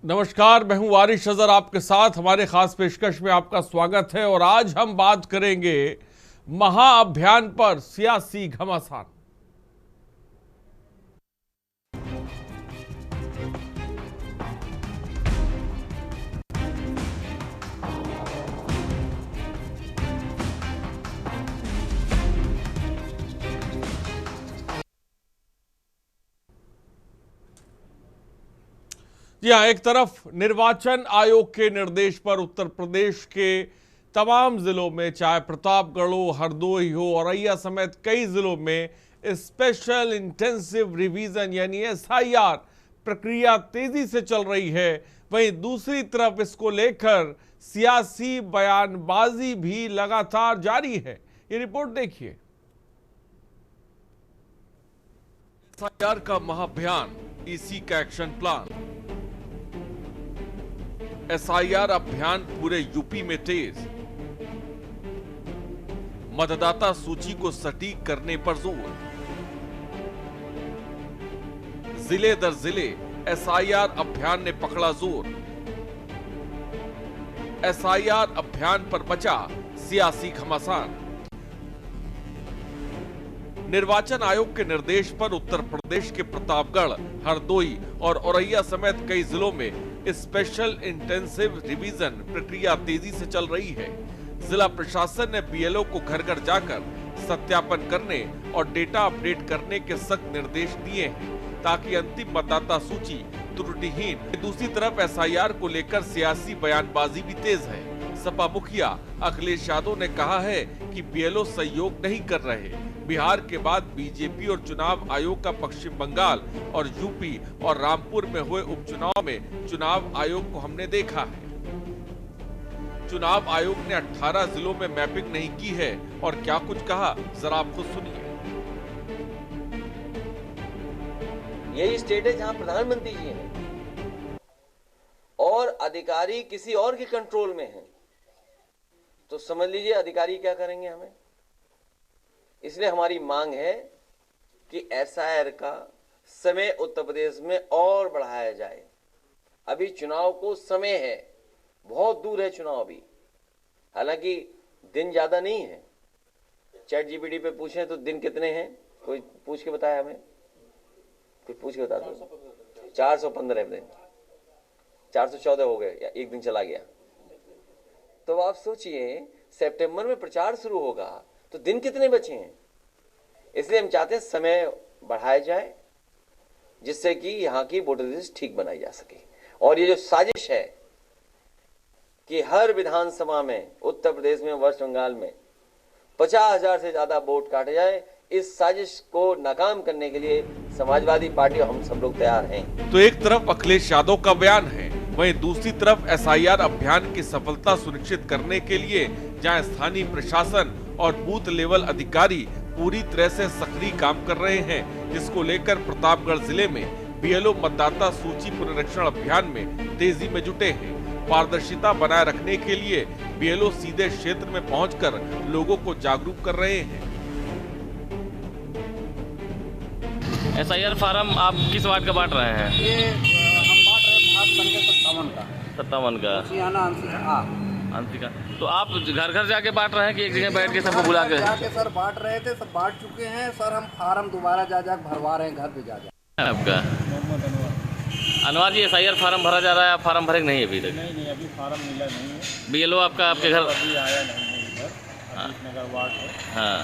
नमस्कार, मैं हूं वारिश अजहर आपके साथ। हमारे खास पेशकश में आपका स्वागत है और आज हम बात करेंगे महाअभियान पर सियासी घमासान। जी हाँ, एक तरफ निर्वाचन आयोग के निर्देश पर उत्तर प्रदेश के तमाम जिलों में, चाहे प्रतापगढ़ हो, हरदोई हो, औरैया समेत कई जिलों में स्पेशल इंटेंसिव रिवीजन यानी एसआईआर प्रक्रिया तेजी से चल रही है। वहीं दूसरी तरफ इसको लेकर सियासी बयानबाजी भी लगातार जारी है। ये रिपोर्ट देखिए। एसआईआर का महाअभियान, ईसी का एक्शन प्लान। एसआईआर अभियान पूरे यूपी में तेज, मतदाता सूची को सटीक करने पर जोर। जिले दर जिले एसआईआर अभियान ने पकड़ा जोर। एसआईआर अभियान पर बचा सियासी घमासान। निर्वाचन आयोग के निर्देश पर उत्तर प्रदेश के प्रतापगढ़, हरदोई और औरैया समेत कई जिलों में स्पेशल इंटेंसिव रिवीजन प्रक्रिया तेजी से चल रही है। जिला प्रशासन ने बीएलओ को घर घर जाकर सत्यापन करने और डेटा अपडेट करने के सख्त निर्देश दिए हैं ताकि अंतिम मतदाता सूची त्रुटिहीन। दूसरी तरफ एसआईआर को लेकर सियासी बयानबाजी भी तेज है। सपा मुखिया अखिलेश यादव ने कहा है कि बीएलओ सहयोग नहीं कर रहे। बिहार के बाद बीजेपी और चुनाव आयोग का पश्चिम बंगाल और यूपी और रामपुर में हुए उपचुनाव में चुनाव आयोग को हमने देखा है। चुनाव आयोग ने 18 जिलों में मैपिंग नहीं की है और क्या कुछ कहा, जरा आप खुद सुनिए। यही स्टेट है जहां प्रधानमंत्री जी हैं और अधिकारी किसी और के कंट्रोल में हैं, तो समझ लीजिए अधिकारी क्या करेंगे हमें। इसलिए हमारी मांग है कि एसआईआर का समय उत्तर प्रदेश में और बढ़ाया जाए। अभी चुनाव को समय है, बहुत दूर है चुनाव अभी, हालांकि दिन ज्यादा नहीं है। चैट जीपीटी पे पूछें तो दिन कितने हैं, कोई पूछ के बताया हमें, कुछ पूछ के बता दो। 415 दिन, 414 हो गए या एक दिन चला गया। तो आप सोचिए सितंबर में प्रचार शुरू होगा तो दिन कितने बचे हैं। इसलिए हम चाहते हैं समय बढ़ाया जाए जिससे कि यहाँ की वोटर लिस्ट ठीक बनाई जा सके। और ये जो साजिश है कि हर विधानसभा में उत्तर प्रदेश में, वेस्ट बंगाल में 50,000 से ज्यादा वोट काटे जाए, इस साजिश को नाकाम करने के लिए समाजवादी पार्टी और हम सब लोग तैयार हैं। तो एक तरफ अखिलेश यादव का बयान है, वहीं दूसरी तरफ एसआईआर अभियान की सफलता सुनिश्चित करने के लिए जहां स्थानीय प्रशासन और बूथ लेवल अधिकारी पूरी तरह से सक्रिय काम कर रहे हैं, जिसको लेकर प्रतापगढ़ जिले में बीएलओ मतदाता सूची पुनरीक्षण अभियान में तेजी में जुटे हैं। पारदर्शिता बनाए रखने के लिए बीएलओ सीधे क्षेत्र में पहुंचकर लोगों को जागरूक कर रहे हैं। एसआईआर फार्म आप किस वार्ड का बांट रहे हैं? ये हम बांट रहे हैं 57 का। अंतिका। तो आप घर घर जाके बांट रहे हैं कि एक जगह बैठ के सबको बुला के? जाके सर बांट रहे थे, सब बांट चुके हैं सर। हम फार्म दोबारा जा भरवा रहे हैं घर पे जा। आपका अनवर जी, एसआईआर फार्म भरा जा रहा है, आप फार्म भरे नहीं अभी तक? नहीं, अभी फार्म मिला नहीं है। बीएलओ आपका आपके घर अभी आया नहीं है इधर, अजीतनगर वार्ड है। हाँ,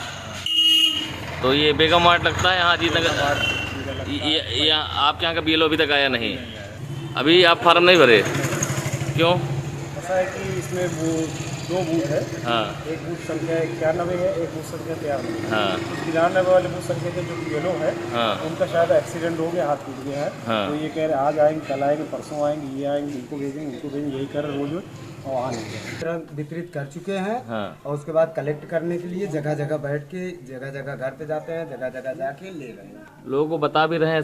तो ये बेगम वार्ड लगता है यहाँ अजीतनगर। यहाँ आपके यहाँ का बीएलओ अभी तक आया नहीं? अभी आप फार्म नहीं भरे, क्यों? ऐसा है कि इसमें वो 2 बूथ है। हाँ, एक बूथ संख्या 91 है, एक बूथ संख्या 93। हाँ, 93 वाले बूथ संख्या के जो बीएलओ है, हाँ, उनका शायद एक्सीडेंट हो गया, हाथ टूट गया है। हाँ। तो ये कह रहे आज आएंगे, कल आएंगे, परसों आएंगे, ये आएंगे, इनको भेजेंगे, उनको भेजेंगे, यही कर रहे रोज और आ नहीं गया। वितरित कर चुके हैं। हाँ। और उसके बाद कलेक्ट करने के लिए जगह जगह बैठ के, जगह जगह घर पे जाते हैं, जगह जगह जाके ले रहे हैं। लोगों को बता भी रहे हैं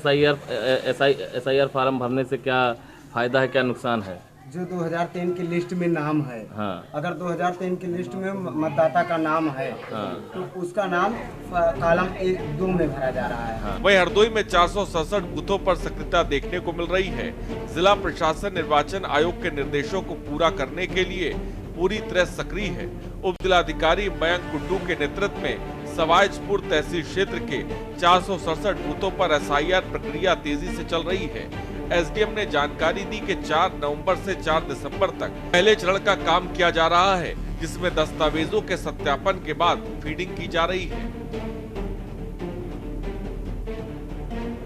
एसआईआर फार्म भरने से क्या फ़ायदा है, क्या नुकसान है? जो 2003 की लिस्ट में नाम है, हाँ अगर 2003 की लिस्ट में मतदाता का नाम है, हाँ तो उसका नाम कॉलम 1-2 में भरा जा रहा है। वहीं हरदोई में 467 बूथों पर सक्रियता देखने को मिल रही है। जिला प्रशासन निर्वाचन आयोग के निर्देशों को पूरा करने के लिए पूरी तरह सक्रिय है। उप जिलाधिकारी मयंक कुड्डू के नेतृत्व में सवाईजपुर तहसील क्षेत्र के 467 बूथों पर एसआईआर प्रक्रिया तेजी से चल रही है। एसडीएम ने जानकारी दी कि 4 नवंबर से 4 दिसंबर तक पहले चरण का काम किया जा रहा है, जिसमें दस्तावेजों के सत्यापन के बाद फीडिंग की जा रही है।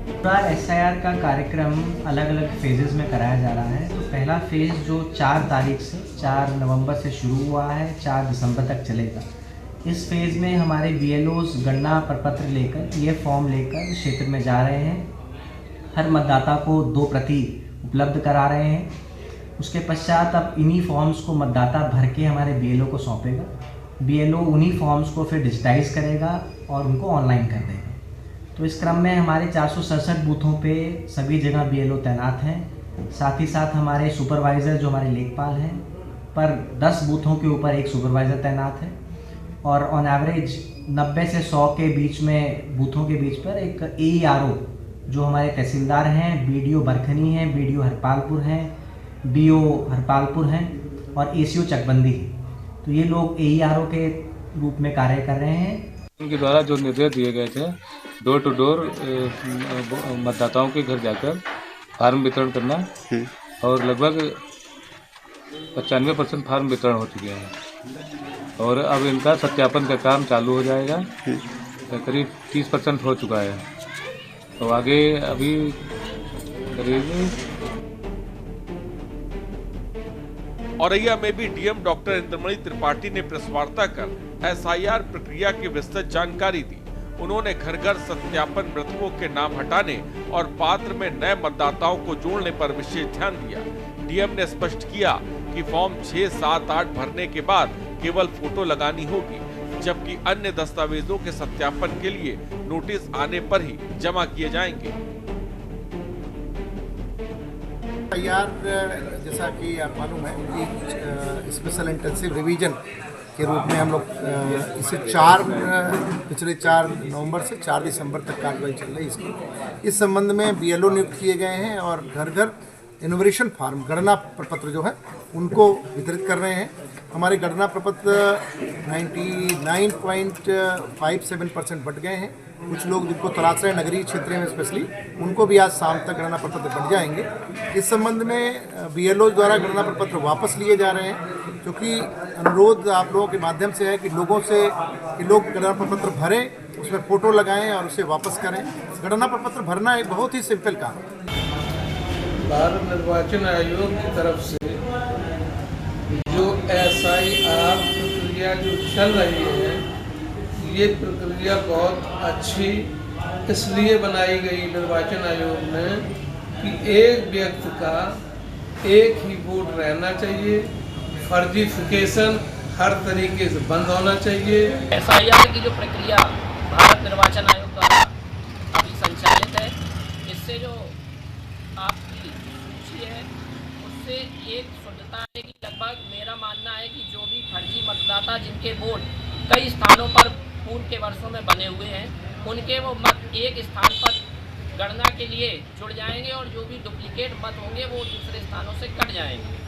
पूरा एसआईआर का कार्यक्रम अलग अलग फेजेस में कराया जा रहा है। तो पहला फेज जो 4 तारीख से 4 नवंबर से शुरू हुआ है, 4 दिसंबर तक चलेगा। इस फेज में हमारे बीएलओस गणना प्रपत्र लेकर, ये फॉर्म लेकर क्षेत्र में जा रहे हैं। हर मतदाता को 2 प्रति उपलब्ध करा रहे हैं। उसके पश्चात अब इन्हीं फॉर्म्स को मतदाता भर के हमारे बीएलओ को सौंपेगा। बीएलओ उन्हीं फॉर्म्स को फिर डिजिटाइज करेगा और उनको ऑनलाइन कर देगा। तो इस क्रम में हमारे 467 बूथों पे सभी जगह बीएलओ तैनात हैं। साथ ही साथ हमारे सुपरवाइज़र जो हमारे लेखपाल हैं, पर 10 बूथों के ऊपर एक सुपरवाइज़र तैनात है और ऑन एवरेज 90 से 100 के बीच में बूथों के बीच पर एक AERO जो हमारे तहसीलदार हैं, BDO बरखनी हैं, BDO हरपालपुर हैं, BO हरपालपुर हैं और ACO चकबंदी है। तो ये लोग AERO के रूप में कार्य कर रहे हैं। उनके द्वारा जो निर्देश दिए गए थे, डोर टू डोर मतदाताओं के घर जाकर फार्म वितरण करना और लगभग 95% फार्म वितरण हो चुके हैं और अब इनका सत्यापन का काम चालू हो जाएगा। करीब 30% हो चुका है, तो आगे अभी करीब औरैया में भी डीएम डॉक्टर इंद्रमणि त्रिपाठी ने प्रेस वार्ता कर एसआईआर प्रक्रिया की विस्तृत जानकारी दी। उन्होंने घर घर सत्यापन मृतकों के नाम हटाने और पात्र में नए मतदाताओं को जोड़ने पर विशेष ध्यान दिया। डीएम ने स्पष्ट किया कि फॉर्म 6, 7, 8 भरने के बाद केवल फोटो लगानी होगी, जबकि अन्य दस्तावेजों के सत्यापन के लिए नोटिस आने पर ही जमा किए जाएंगे। एसआईआर जैसा कि आप मालूम है कि स्पेशल इंटेंसिव रिवीजन के रूप में हम लोग इसे पिछले 4 नवंबर से 4 दिसंबर तक कार्रवाई चल रही है इसकी। इस संबंध में बीएलओ नियुक्त किए गए हैं और घर घर इनोवेशन फार्म गणना प्रपत्र जो है उनको वितरित कर रहे हैं। हमारे गणना प्रपत्र 99.57% बट गए हैं। कुछ लोग जिनको तलाश रहे नगरीय क्षेत्र में स्पेशली, उनको भी आज शाम तक गणना प्रपत्र बट जाएंगे। इस संबंध में बीएलओ द्वारा गणना प्रपत्र वापस लिए जा रहे हैं, क्योंकि अनुरोध आप लोगों के माध्यम से है कि लोगों से कि लोग गणना प्रपत्र भरें, उसमें फ़ोटो लगाएं और उसे वापस करें। गणना प्रपत्र भरना एक बहुत ही सिंपल काम है। भारत निर्वाचन आयोग की तरफ से जो एसआईआर प्रक्रिया जो चल रही है, ये प्रक्रिया बहुत अच्छी इसलिए बनाई गई निर्वाचन आयोग ने कि एक व्यक्ति का एक ही वोट रहना चाहिए, फर्जीफिकेशन हर तरीके से बंद होना चाहिए। एसआईआर की जो प्रक्रिया भारत निर्वाचन आयोग द्वारा अभी संचालित है, इससे जो आपकी सूची है उससे एक शुद्धता आएगी। लगभग मेरा मानना है कि जो भी फर्जी मतदाता जिनके वोट कई स्थानों पर पूर्व के वर्षों में बने हुए हैं, उनके वो मत एक स्थान पर गणना के लिए जुड़ जाएंगे और जो भी डुप्लीकेट मत होंगे वो दूसरे स्थानों से कट जाएंगे।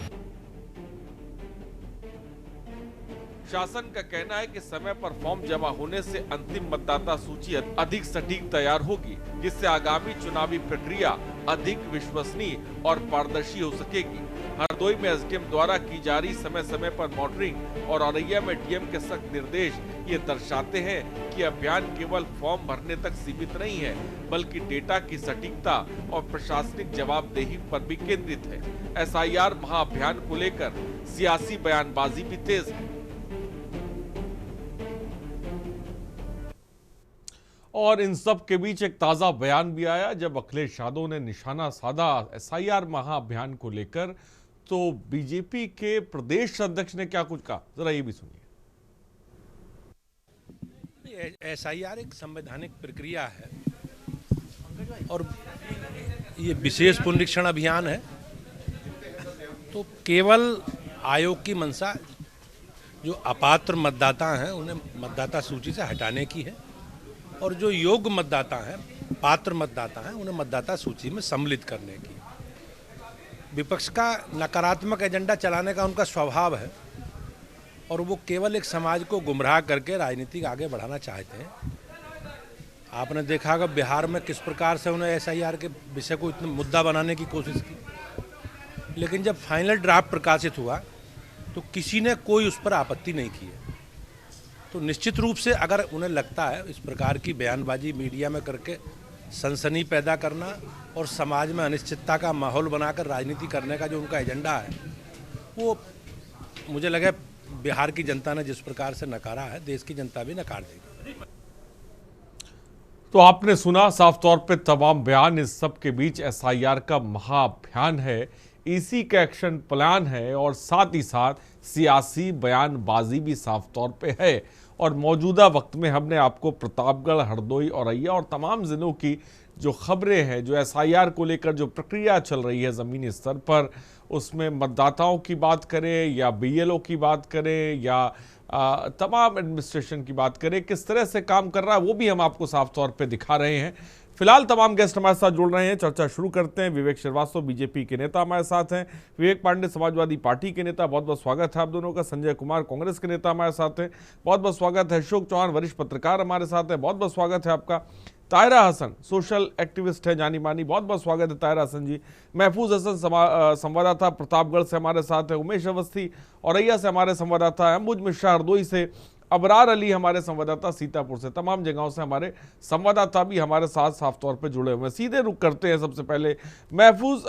शासन का कहना है कि समय पर फॉर्म जमा होने से अंतिम मतदाता सूची अधिक सटीक तैयार होगी, जिससे आगामी चुनावी प्रक्रिया अधिक विश्वसनीय और पारदर्शी हो सकेगी। हरदोई में एसडीएम द्वारा की जा रही समय समय पर मॉनिटरिंग और औरैया में डीएम के सख्त निर्देश ये दर्शाते हैं कि अभियान केवल फॉर्म भरने तक सीमित नहीं है, बल्कि डेटा की सटीकता और प्रशासनिक जवाबदेही पर भी केंद्रित है। एसआईआर महाअभियान को लेकर सियासी बयानबाजी भी तेज है। और इन सब के बीच एक ताजा बयान भी आया जब अखिलेश यादव ने निशाना साधा एसआईआर महाअभियान को लेकर, तो बीजेपी के प्रदेश अध्यक्ष ने क्या कुछ कहा, जरा ये भी सुनिए। एसआईआर एक संवैधानिक प्रक्रिया है और ये विशेष पुनरीक्षण अभियान है। तो केवल आयोग की मंशा जो अपात्र मतदाता हैं उन्हें मतदाता सूची से हटाने की है और जो योग्य मतदाता हैं, पात्र मतदाता हैं, उन्हें मतदाता सूची में सम्मिलित करने की। विपक्ष का नकारात्मक एजेंडा चलाने का उनका स्वभाव है और वो केवल एक समाज को गुमराह करके राजनीति आगे बढ़ाना चाहते हैं। आपने देखा होगा बिहार में किस प्रकार से उन्होंने SIR के विषय को इतना मुद्दा बनाने की कोशिश की, लेकिन जब फाइनल ड्राफ्ट प्रकाशित हुआ तो किसी ने कोई उस पर आपत्ति नहीं की है। तो निश्चित रूप से अगर उन्हें लगता है इस प्रकार की बयानबाजी मीडिया में करके सनसनी पैदा करना और समाज में अनिश्चितता का माहौल बनाकर राजनीति करने का जो उनका एजेंडा है, वो मुझे लगे बिहार की जनता ने जिस प्रकार से नकारा है, देश की जनता भी नकार देगी। तो आपने सुना साफ तौर पे तमाम बयान। इस सब के बीच SIR का महाअभियान है, इसी का एक्शन प्लान है और साथ ही साथ सियासी बयानबाजी भी साफ तौर पे है। और मौजूदा वक्त में हमने आपको प्रतापगढ़, हरदोई, औरैया और तमाम जिलों की जो खबरें हैं, जो SIR को लेकर जो प्रक्रिया चल रही है ज़मीनी स्तर पर, उसमें मतदाताओं की बात करें या BLO की बात करें या तमाम एडमिनिस्ट्रेशन की बात करें, किस तरह से काम कर रहा है वो भी हम आपको साफ तौर पे दिखा रहे हैं। फिलहाल तमाम गेस्ट हमारे साथ जुड़ रहे हैं, चर्चा शुरू करते हैं। विवेक श्रीवास्तव BJP के नेता हमारे साथ हैं, विवेक पांडे समाजवादी पार्टी के नेता, बहुत बहुत स्वागत है आप दोनों का। संजय कुमार कांग्रेस के नेता हमारे साथ हैं, बहुत बहुत स्वागत है। अशोक चौहान वरिष्ठ पत्रकार हमारे साथ हैं, बहुत बहुत स्वागत है आपका। ताहिरा हसन सोशल एक्टिविस्ट है जानी मानी, बहुत बहुत स्वागत है ताहिरा हसन जी। महफूज हसन संवाददाता प्रतापगढ़ से हमारे साथ है, उमेश अवस्थी औरैया से हमारे संवाददाता है, अंबुज मिश्रा हरदोई से, अबरार अली हमारे संवाददाता सीतापुर से, तमाम जगहों से हमारे संवाददाता भी हमारे साथ साफ तौर पे जुड़े हुए हैं। सीधे रुक करते हैं सबसे पहले महफूज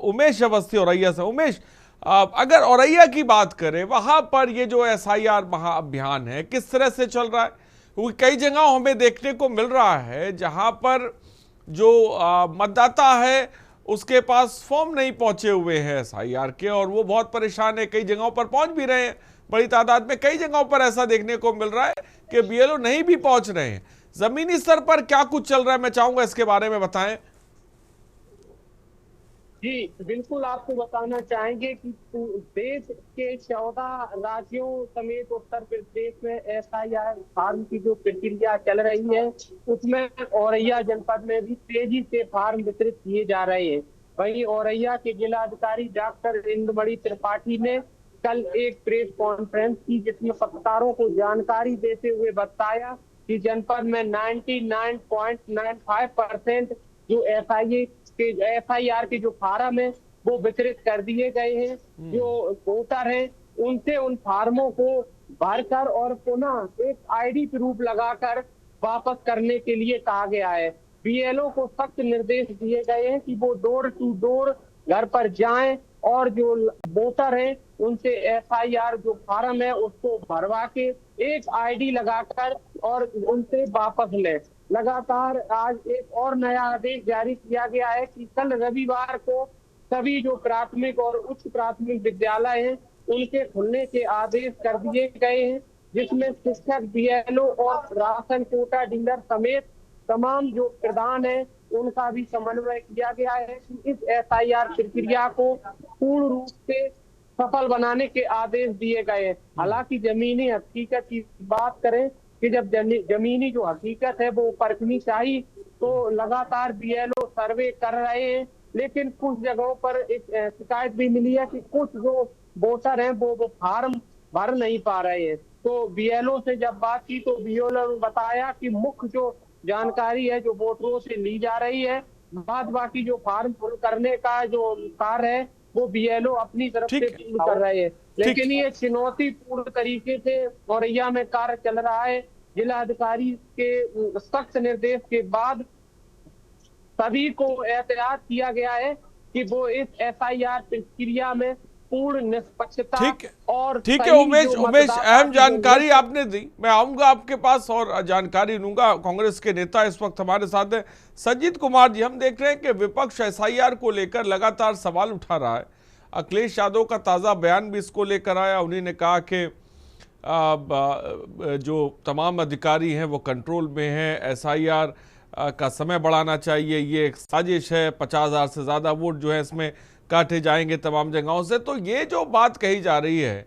उमेश अवस्थी औरैया से। उमेश, अगर औरैया की बात करें, वहां पर ये जो SIR महाअभियान है किस तरह से चल रहा है? कई जगह हमें देखने को मिल रहा है जहां पर जो मतदाता है उसके पास फॉर्म नहीं पहुंचे हुए हैं SIR के और वो बहुत परेशान है, कई जगहों पर पहुंच भी रहे हैं बड़ी तादाद में, कई जगहों पर ऐसा देखने को मिल रहा है कि BLO नहीं भी पहुंच रहे हैं। जमीनी स्तर पर क्या कुछ चल रहा है, मैं चाहूंगा इसके बारे में बताएं। जी बिल्कुल, आपको बताना चाहेंगे कि देश के 14 राज्यों समेत उत्तर प्रदेश में SIR फार्म की जो प्रक्रिया चल रही है उसमें औरैया जनपद में भी तेजी से फार्म वितरित किए जा रहे हैं। वहीं औरैया के जिलाधिकारी डॉक्टर इंद्रमणि त्रिपाठी ने कल एक प्रेस कॉन्फ्रेंस की जिसमें पत्रकारों को जानकारी देते हुए बताया कि जनपद में 99.95% जो SIR के जो फार्म है वो वितरित कर दिए गए हैं। जो वोटर हैं उनसे उन फार्मों को भरकर और पुनः एक ID प्रूफ लगाकर वापस करने के लिए कहा गया है। BLO को सख्त निर्देश दिए गए हैं कि वो डोर टू डोर घर पर जाएं और जो वोटर हैं उनसे SIR जो फार्म है उसको भरवा के एक ID लगाकर और उनसे वापस लें। लगातार आज एक और नया आदेश जारी किया गया है कि कल रविवार को सभी जो प्राथमिक और उच्च प्राथमिक विद्यालय हैं उनके खुलने के आदेश कर दिए गए हैं, जिसमें शिक्षक, BLO और राशन कोटा डीलर समेत तमाम जो प्रधान है उनका भी समन्वय किया गया है कि इस SIR प्रक्रिया को पूर्ण रूप से सफल बनाने के आदेश दिए गए हैं। हालांकि जमीनी हकीकत की बात करें कि जब जमीनी जो हकीकत है वो परखनी चाहिए तो लगातार BLO सर्वे कर रहे हैं, लेकिन कुछ जगहों पर एक शिकायत भी मिली है कि कुछ जो वोटर हैं वो फार्म भर नहीं पा रहे हैं। तो BLO से जब बात की तो BLO ने बताया कि मुख्य जो जानकारी है जो वोटरों से ली जा रही है, बाद बाकी जो फार्म फुल करने का जो कार्य है वो BLO अपनी तरफ से पूर्ण कर रहे हैं। लेकिन ये चुनौतीपूर्ण तरीके से औरैया में कार्य चल रहा है। जिलाधिकारी के सख्त निर्देश के बाद सभी को एहतियात किया गया है कि वो इस SIR प्रक्रिया में पूर्ण निष्पक्षता और ठीक है उमेश, अहम जानकारी आपने दी, मैं आऊंगा आपके पास और जानकारी लूंगा। कांग्रेस के नेता इस वक्त हमारे साथ हैं, सजीत कुमार जी। हम देख रहे हैं कि विपक्ष SIR को लेकर लगातार सवाल उठा रहा है। अखिलेश यादव का ताज़ा बयान भी इसको लेकर आया, उन्हीं ने कहा कि जो तमाम अधिकारी हैं वो कंट्रोल में हैं, SIR का समय बढ़ाना चाहिए, ये एक साजिश है, 50,000 से ज़्यादा वोट जो है इसमें काटे जाएंगे तमाम जगहों से। तो ये जो बात कही जा रही है,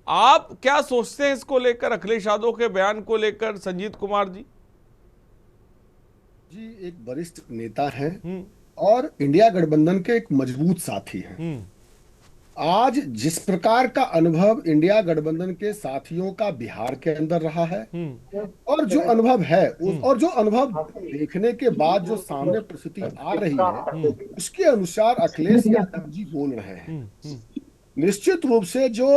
आप क्या सोचते हैं इसको लेकर, अखिलेश यादव के बयान को लेकर संजीत कुमार जी? जी एक वरिष्ठ नेता हैं और इंडिया गठबंधन के एक मजबूत साथी हैं। आज जिस प्रकार का अनुभव इंडिया गठबंधन के साथियों का बिहार के अंदर रहा है और जो अनुभव है और जो अनुभव देखने के बाद जो सामने परिस्थिति आ रही है, उसके अनुसार अखिलेश यादव जी बोल रहे हैं। निश्चित रूप से जो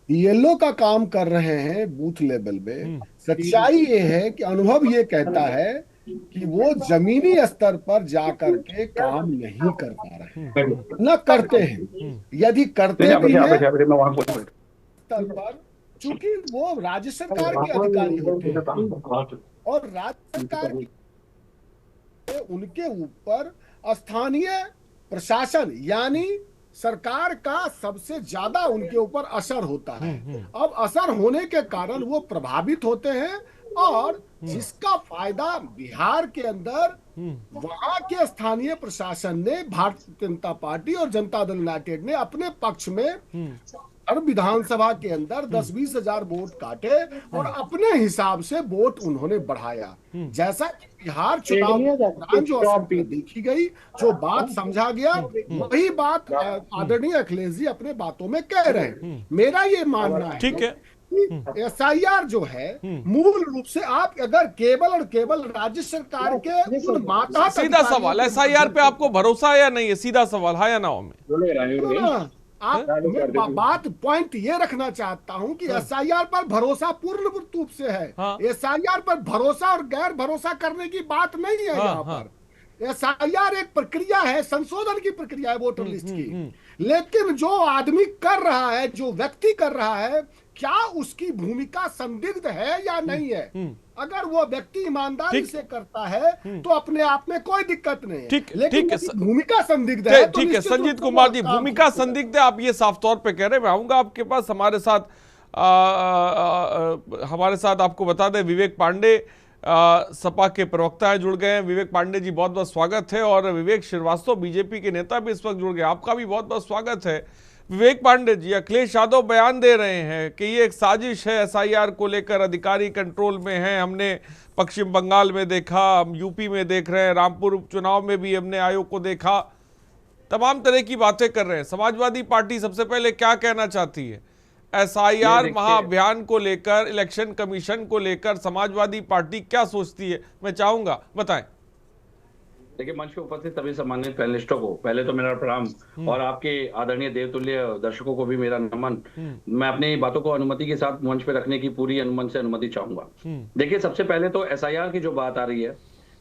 बीएलओ का काम कर रहे हैं बूथ लेवल पे, सच्चाई ये है कि अनुभव ये कहता है कि वो जमीनी स्तर पर जाकर के काम नहीं कर पा रहे, न करते हैं। यदि करते भी हैं स्तर पर, चूंकि वो राज्य सरकार के अधिकारी होते हैं और राज्य सरकार की उनके ऊपर स्थानीय प्रशासन यानी सरकार का सबसे ज्यादा उनके ऊपर असर होता है। अब असर होने के कारण वो प्रभावित होते हैं और जिसका फायदा बिहार के अंदर वहां के स्थानीय प्रशासन ने, भारतीय जनता पार्टी और जनता दल यूनाइटेड ने अपने पक्ष में हर विधानसभा के अंदर 10-20 हजार वोट काटे और अपने हिसाब से वोट उन्होंने बढ़ाया। जैसा कि बिहार चुनाव के दौरान जो असर देखी गई, जो बात समझा गया, वही बात आदरणीय अखिलेश जी अपने बातों में कह रहे हैं। मेरा ये मानना है, ठीक है, एसआईआर जो है मूल रूप से आप अगर केवल और केवल राज्य सरकार के उन माता, सीधा सवाल, एसआईआर पे आपको भरोसा है या नहीं है? सीधा सवाल, हाँ या ना में? आप बात पॉइंट ये रखना चाहता हूं कि एसआईआर पर भरोसा पूर्ण रूप से है। एसआईआर पर भरोसा और गैर भरोसा करने की बात नहीं है। यहाँ पर एसआईआर एक प्रक्रिया है, संशोधन की प्रक्रिया है वोटर लिस्ट की। लेकिन जो आदमी कर रहा है, जो व्यक्ति कर रहा है, क्या उसकी भूमिका संदिग्ध है या नहीं है? अगर वो व्यक्ति ईमानदारी से करता है तो अपने आप में कोई दिक्कत नहीं है। लेकिन भूमिका संदिग्ध है तो ठीक है संजीत कुमार जी, भूमिका संदिग्ध है, आप ये साफ तौर पे कह रहे हैं। मैं आऊंगा आपके पास, हमारे साथ आपको बता दें विवेक पांडे सपा के प्रवक्ता है, जुड़ गए हैं। विवेक पांडे जी बहुत बहुत स्वागत है। और विवेक श्रीवास्तव बीजेपी के नेता भी इस वक्त जुड़ गए, आपका भी बहुत बहुत स्वागत है। विवेक पांडे जी, अखिलेश यादव बयान दे रहे हैं कि ये एक साजिश है, एसआईआर को लेकर अधिकारी कंट्रोल में है। हमने पश्चिम बंगाल में देखा, हम यूपी में देख रहे हैं, रामपुर उपचुनाव में भी हमने आयोग को देखा, तमाम तरह की बातें कर रहे हैं। समाजवादी पार्टी सबसे पहले क्या कहना चाहती है एसआईआर महाअभियान को लेकर, इलेक्शन कमीशन को लेकर समाजवादी पार्टी क्या सोचती है? मैं चाहूंगा बताएं। देखिए, मंच पे उपस्थित सभी सम्मानित पैनलिस्टों को पहले तो मेरा प्रणाम और आपके आदरणीय देवतुल्य दर्शकों को भी मेरा नमन। मैं अपनी बातों को अनुमति के साथ मंच पे रखने की पूरी अनुमति चाहूंगा। देखिए, सबसे पहले तो एसआईआर की जो बात आ रही है,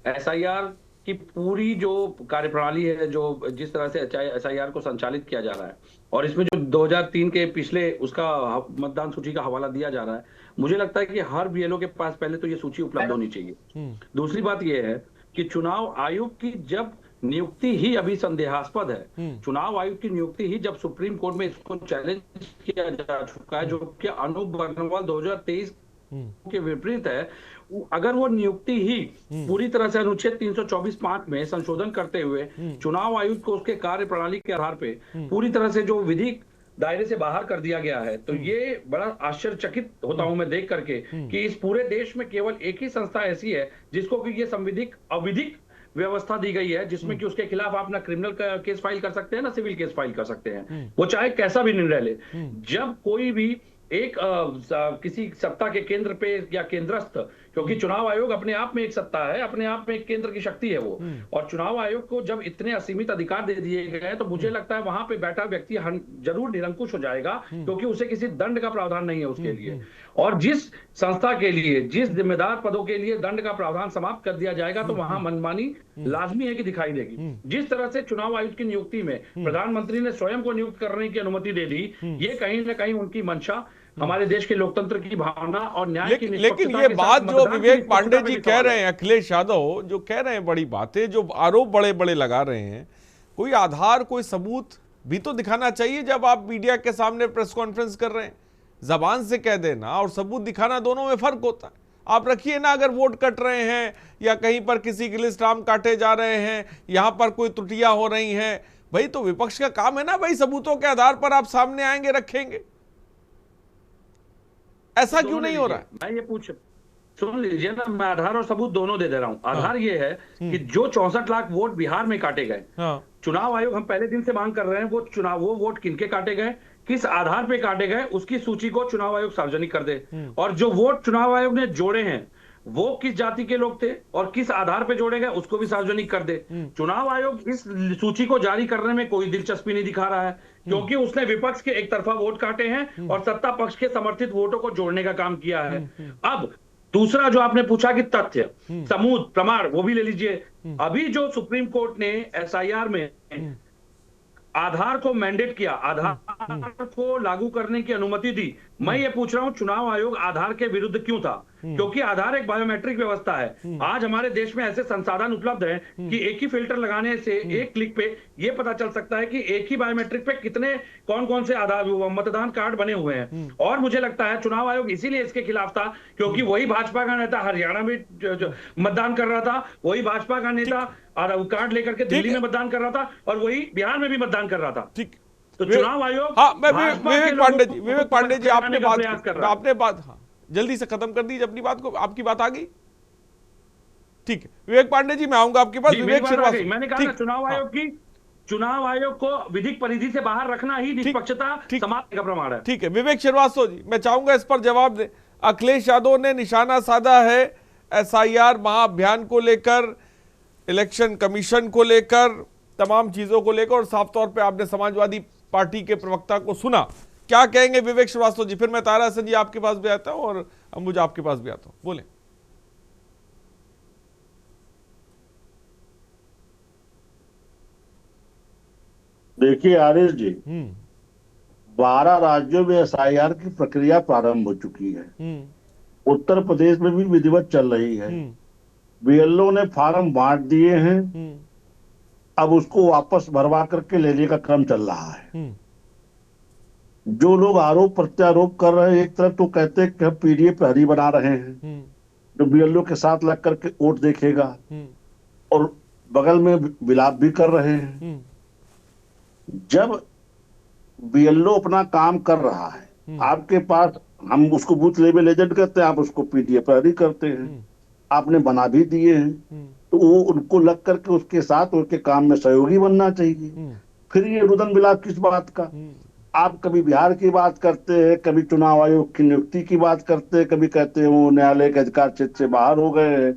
एसआईआर की पूरी जो कार्यप्रणाली है, जो जिस तरह से एसआईआर को संचालित किया जा रहा है और इसमें जो 2003 के पिछले उसका मतदान सूची का हवाला दिया जा रहा है, मुझे लगता है कि हर बीएलओ के पास पहले तो ये सूची उपलब्ध होनी चाहिए। दूसरी बात यह है कि चुनाव आयोग की जब नियुक्ति ही अभी संदेहास्पद है, चुनाव आयोग की नियुक्ति ही जब सुप्रीम कोर्ट में इसको चैलेंज किया जा चुका है, जो कि अनूप बर्नवाल 2023 के विपरीत है, अगर वो नियुक्ति ही पूरी तरह से अनुच्छेद 324(5) में संशोधन करते हुए चुनाव आयुक्त को उसके कार्य प्रणाली के आधार पे पूरी तरह से जो विधिक दायरे से बाहर कर दिया गया है, तो ये बड़ा आश्चर्यचकित होता हूं मैं देख करके कि इस पूरे देश में केवल एक ही संस्था ऐसी है जिसको कि ये संविधिक अविधिक व्यवस्था दी गई है, जिसमें कि उसके खिलाफ आप ना क्रिमिनल केस फाइल कर सकते हैं ना सिविल केस फाइल कर सकते हैं, वो चाहे कैसा भी निर्णय ले। जब कोई भी एक किसी सत्ता के केंद्र पे या केंद्रस्थ, क्योंकि चुनाव आयोग अपने आप में एक सत्ता है, अपने आप में एक केंद्र की शक्ति है वो, और चुनाव आयोग को जब इतने असीमित अधिकार दे दिए गए हैं तो मुझे लगता है वहां पे बैठा व्यक्ति जरूर निरंकुश हो जाएगा, क्योंकि उसे किसी दंड का प्रावधान नहीं है उसके लिए। और जिस संस्था के लिए, जिस जिम्मेदार पदों के लिए दंड का प्रावधान समाप्त कर दिया जाएगा तो वहां मनमानी लाजमी है कि दिखाई देगी। जिस तरह से चुनाव आयुक्त की नियुक्ति में प्रधानमंत्री ने स्वयं को नियुक्त करने की अनुमति दे दी, ये कहीं ना कहीं उनकी मंशा हमारे देश के लोकतंत्र की भावना और न्याय की लेकिन ये बात जो विवेक पांडे जी कह रहे हैं, अखिलेश यादव जो कह रहे हैं, बड़ी बातें, जो आरोप बड़े बड़े लगा रहे हैं, कोई आधार, कोई सबूत भी तो दिखाना चाहिए जब आप मीडिया के सामने प्रेस कॉन्फ्रेंस कर रहे हैं। जबान से कह देना और सबूत दिखाना, दोनों में फर्क होता है। आप रखिए ना, अगर वोट कट रहे हैं या कहीं पर किसी की लिस्ट नाम काटे जा रहे हैं, यहां पर कोई त्रुटियां हो रही हैं, भाई तो विपक्ष का काम है ना भाई, सबूतों के आधार पर आप सामने आएंगे, रखेंगे। ऐसा क्यों नहीं हो रहा है? मैं ये सुन लीजिए ना, मैं आधार और सबूत दोनों दे रहा हूं। आधार ये है कि जो 64 लाख वोट बिहार में काटे गए, चुनाव आयोग हम पहले दिन से मांग कर रहे हैं, वो वोट किनके काटे गए, किस आधार पे काटे गए, उसकी सूची को चुनाव आयोग सार्वजनिक कर दे। और जो वोट चुनाव आयोग ने जोड़े हैं वो किस जाति के लोग थे और किस आधार पे जोड़े गए, उसको भी सार्वजनिक कर दे। चुनाव आयोग इस सूची को जारी करने में कोई दिलचस्पी नहीं दिखा रहा है, क्योंकि उसने विपक्ष के एक तरफा वोट काटे हैं और सत्ता पक्ष के समर्थित वोटों को जोड़ने का काम किया है। अब दूसरा जो आपने पूछा कि तथ्य, सबूत, प्रमाण, वो भी ले लीजिए। अभी जो सुप्रीम कोर्ट ने एसआईआर में आधार को मैंडेट किया, आधार को लागू करने की अनुमति दी, मैं ये पूछ रहा हूं चुनाव आयोग आधार के विरुद्ध क्यों था? क्योंकि आधार एक बायोमेट्रिक व्यवस्था है। आज हमारे देश में ऐसे संसाधन उपलब्ध हैं कि एक ही फिल्टर लगाने से एक क्लिक पे ये पता चल सकता है कि एक ही बायोमेट्रिक पे कितने कौन कौन से आधार मतदान कार्ड बने हुए हैं। और मुझे लगता है चुनाव आयोग इसीलिए इसके खिलाफ था, क्योंकि वही भाजपा का नेता हरियाणा में मतदान कर रहा था, वही भाजपा का नेता कार्ड लेकर के दिल्ली में मतदान कर रहा था और वही बिहार में भी मतदान कर रहा था। ठीक, तो चुनाव आयोग, हाँ, मैं विवेक पांडे जी आपने बात हाँ जल्दी से खत्म कर दीजिए अपनी बात को, आपकी बात आ गई? ठीक है विवेक पांडे जी, मैं आऊंगा आपके पास। विवेक श्रीवास्तव, मैंने कहा चुनाव आयोग को विधिक परिधि से बाहर रखना ही निष्पक्षता समाप्ति का प्रमाण है। ठीक है विवेक श्रीवास्तव जी, मैं चाहूंगा इस पर जवाब दें। अखिलेश यादव ने निशाना साधा है एसआईआर महाअभियान को लेकर, इलेक्शन कमीशन को लेकर, तमाम चीजों को लेकर, और साफ तौर पे आपने समाजवादी पार्टी के प्रवक्ता को सुना। क्या कहेंगे विवेक श्रीवास्तव जी? फिर मैं तारा हसन जी आपके पास भी आता हूं और अंबुजा आपके पास भी आता हूं, बोले। देखिए आरिफ जी, 12 राज्यों में एसआईआर की प्रक्रिया प्रारंभ हो चुकी है। उत्तर प्रदेश में भी विधिवत चल रही है। बीएलओ ने फार्म बांट दिए हैं, अब उसको वापस भरवा करके लेने का क्रम चल रहा है। जो लोग आरोप प्रत्यारोप कर रहे हैं, एक तरफ तो कहते हैं कि हम पीडीएफ प्रहरी बना रहे हैं जो बीएलओ के साथ लग करके वोट देखेगा, और बगल में विलाप भी कर रहे हैं। जब बीएलओ अपना काम कर रहा है, आपके पास, हम उसको बूथ लेवल एजेंट कहते हैं, आप उसको पीडीएफ प्रहरी करते हैं, आपने बना भी दिए हैं, तो वो उनको लग करके उसके साथ उनके काम में सहयोगी बनना चाहिए। फिर ये रुदन विलाप किस बात का? आप कभी बिहार की बात करते हैं, कभी चुनाव आयोग की नियुक्ति की बात करते हैं, कभी कहते हैं वो न्यायालय के अधिकार क्षेत्र से बाहर हो गए हैं।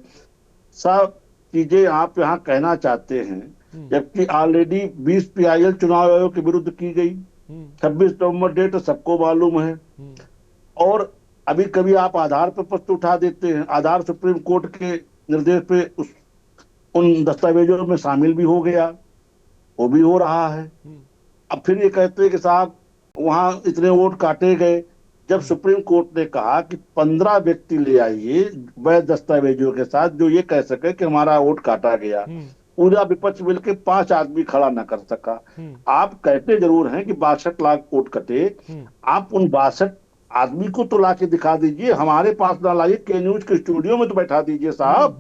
सब चीजें आप यहाँ कहना चाहते हैं, जबकि ऑलरेडी 20 PIL चुनाव आयोग के विरुद्ध की गई, 26 नवंबर डेट सबको मालूम है। और अभी कभी आप आधार पर प्रश्न उठा देते हैं, आधार सुप्रीम कोर्ट के निर्देश पे उन दस्तावेजों में शामिल भी हो गया, वो भी हो रहा है। अब फिर ये कहते हैं कि साहब वहां इतने वोट काटे गए, जब सुप्रीम कोर्ट ने कहा कि 15 व्यक्ति ले आइए वैध दस्तावेजों के साथ जो ये कह सके कि हमारा वोट काटा गया, पूरा विपक्ष मिलकर 5 आदमी खड़ा न कर सका। आप कहते जरूर हैं कि 62 लाख वोट कटे, आप उन 62 आदमी को तो लाके दिखा दीजिए, हमारे पास ना लाइए, के न्यूज के स्टूडियो में तो बैठा दीजिए साहब,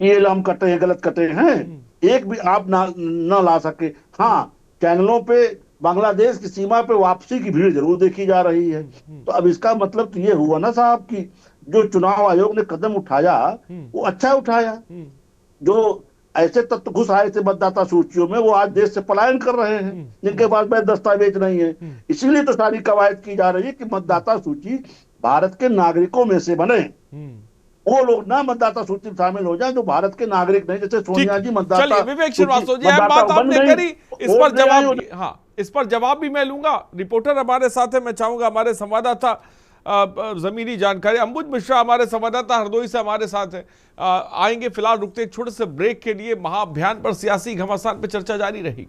ये हम कटे हैं, गलत कटे हैं, एक भी आप ना ला सके। हाँ, चैनलों पे बांग्लादेश की सीमा पे वापसी की भीड़ जरूर देखी जा रही है। तो अब इसका मतलब तो ये हुआ ना साहब कि जो चुनाव आयोग ने कदम उठाया वो अच्छा उठाया। जो ऐसे तत्व घुस आए थे मतदाता सूचियों में, वो आज देश से पलायन कर रहे हैं, जिनके पास वैध दस्तावेज नहीं है। इसीलिए तो सारी कवायद की जा रही है कि मतदाता सूची भारत के नागरिकों में से बने, वो लोग ना मतदाता सूची में शामिल हो जाए जो भारत के नागरिक नहीं, जैसे सोनिया जी मतदाता। विवेक श्रीवास्तव जी, बात आपने करी, इस पर जवाब, हाँ इस पर जवाब भी मैं लूंगा। रिपोर्टर हमारे साथ है, मैं चाहूंगा हमारे संवाददाता जमीनी जानकारी अंबुज मिश्रा हमारे संवाददाता हरदोई से हमारे साथ है, आएंगे। फिलहाल रुकते एक छोटे से ब्रेक के लिए। महाअभियान पर सियासी घमासान पर चर्चा जारी रहेगी।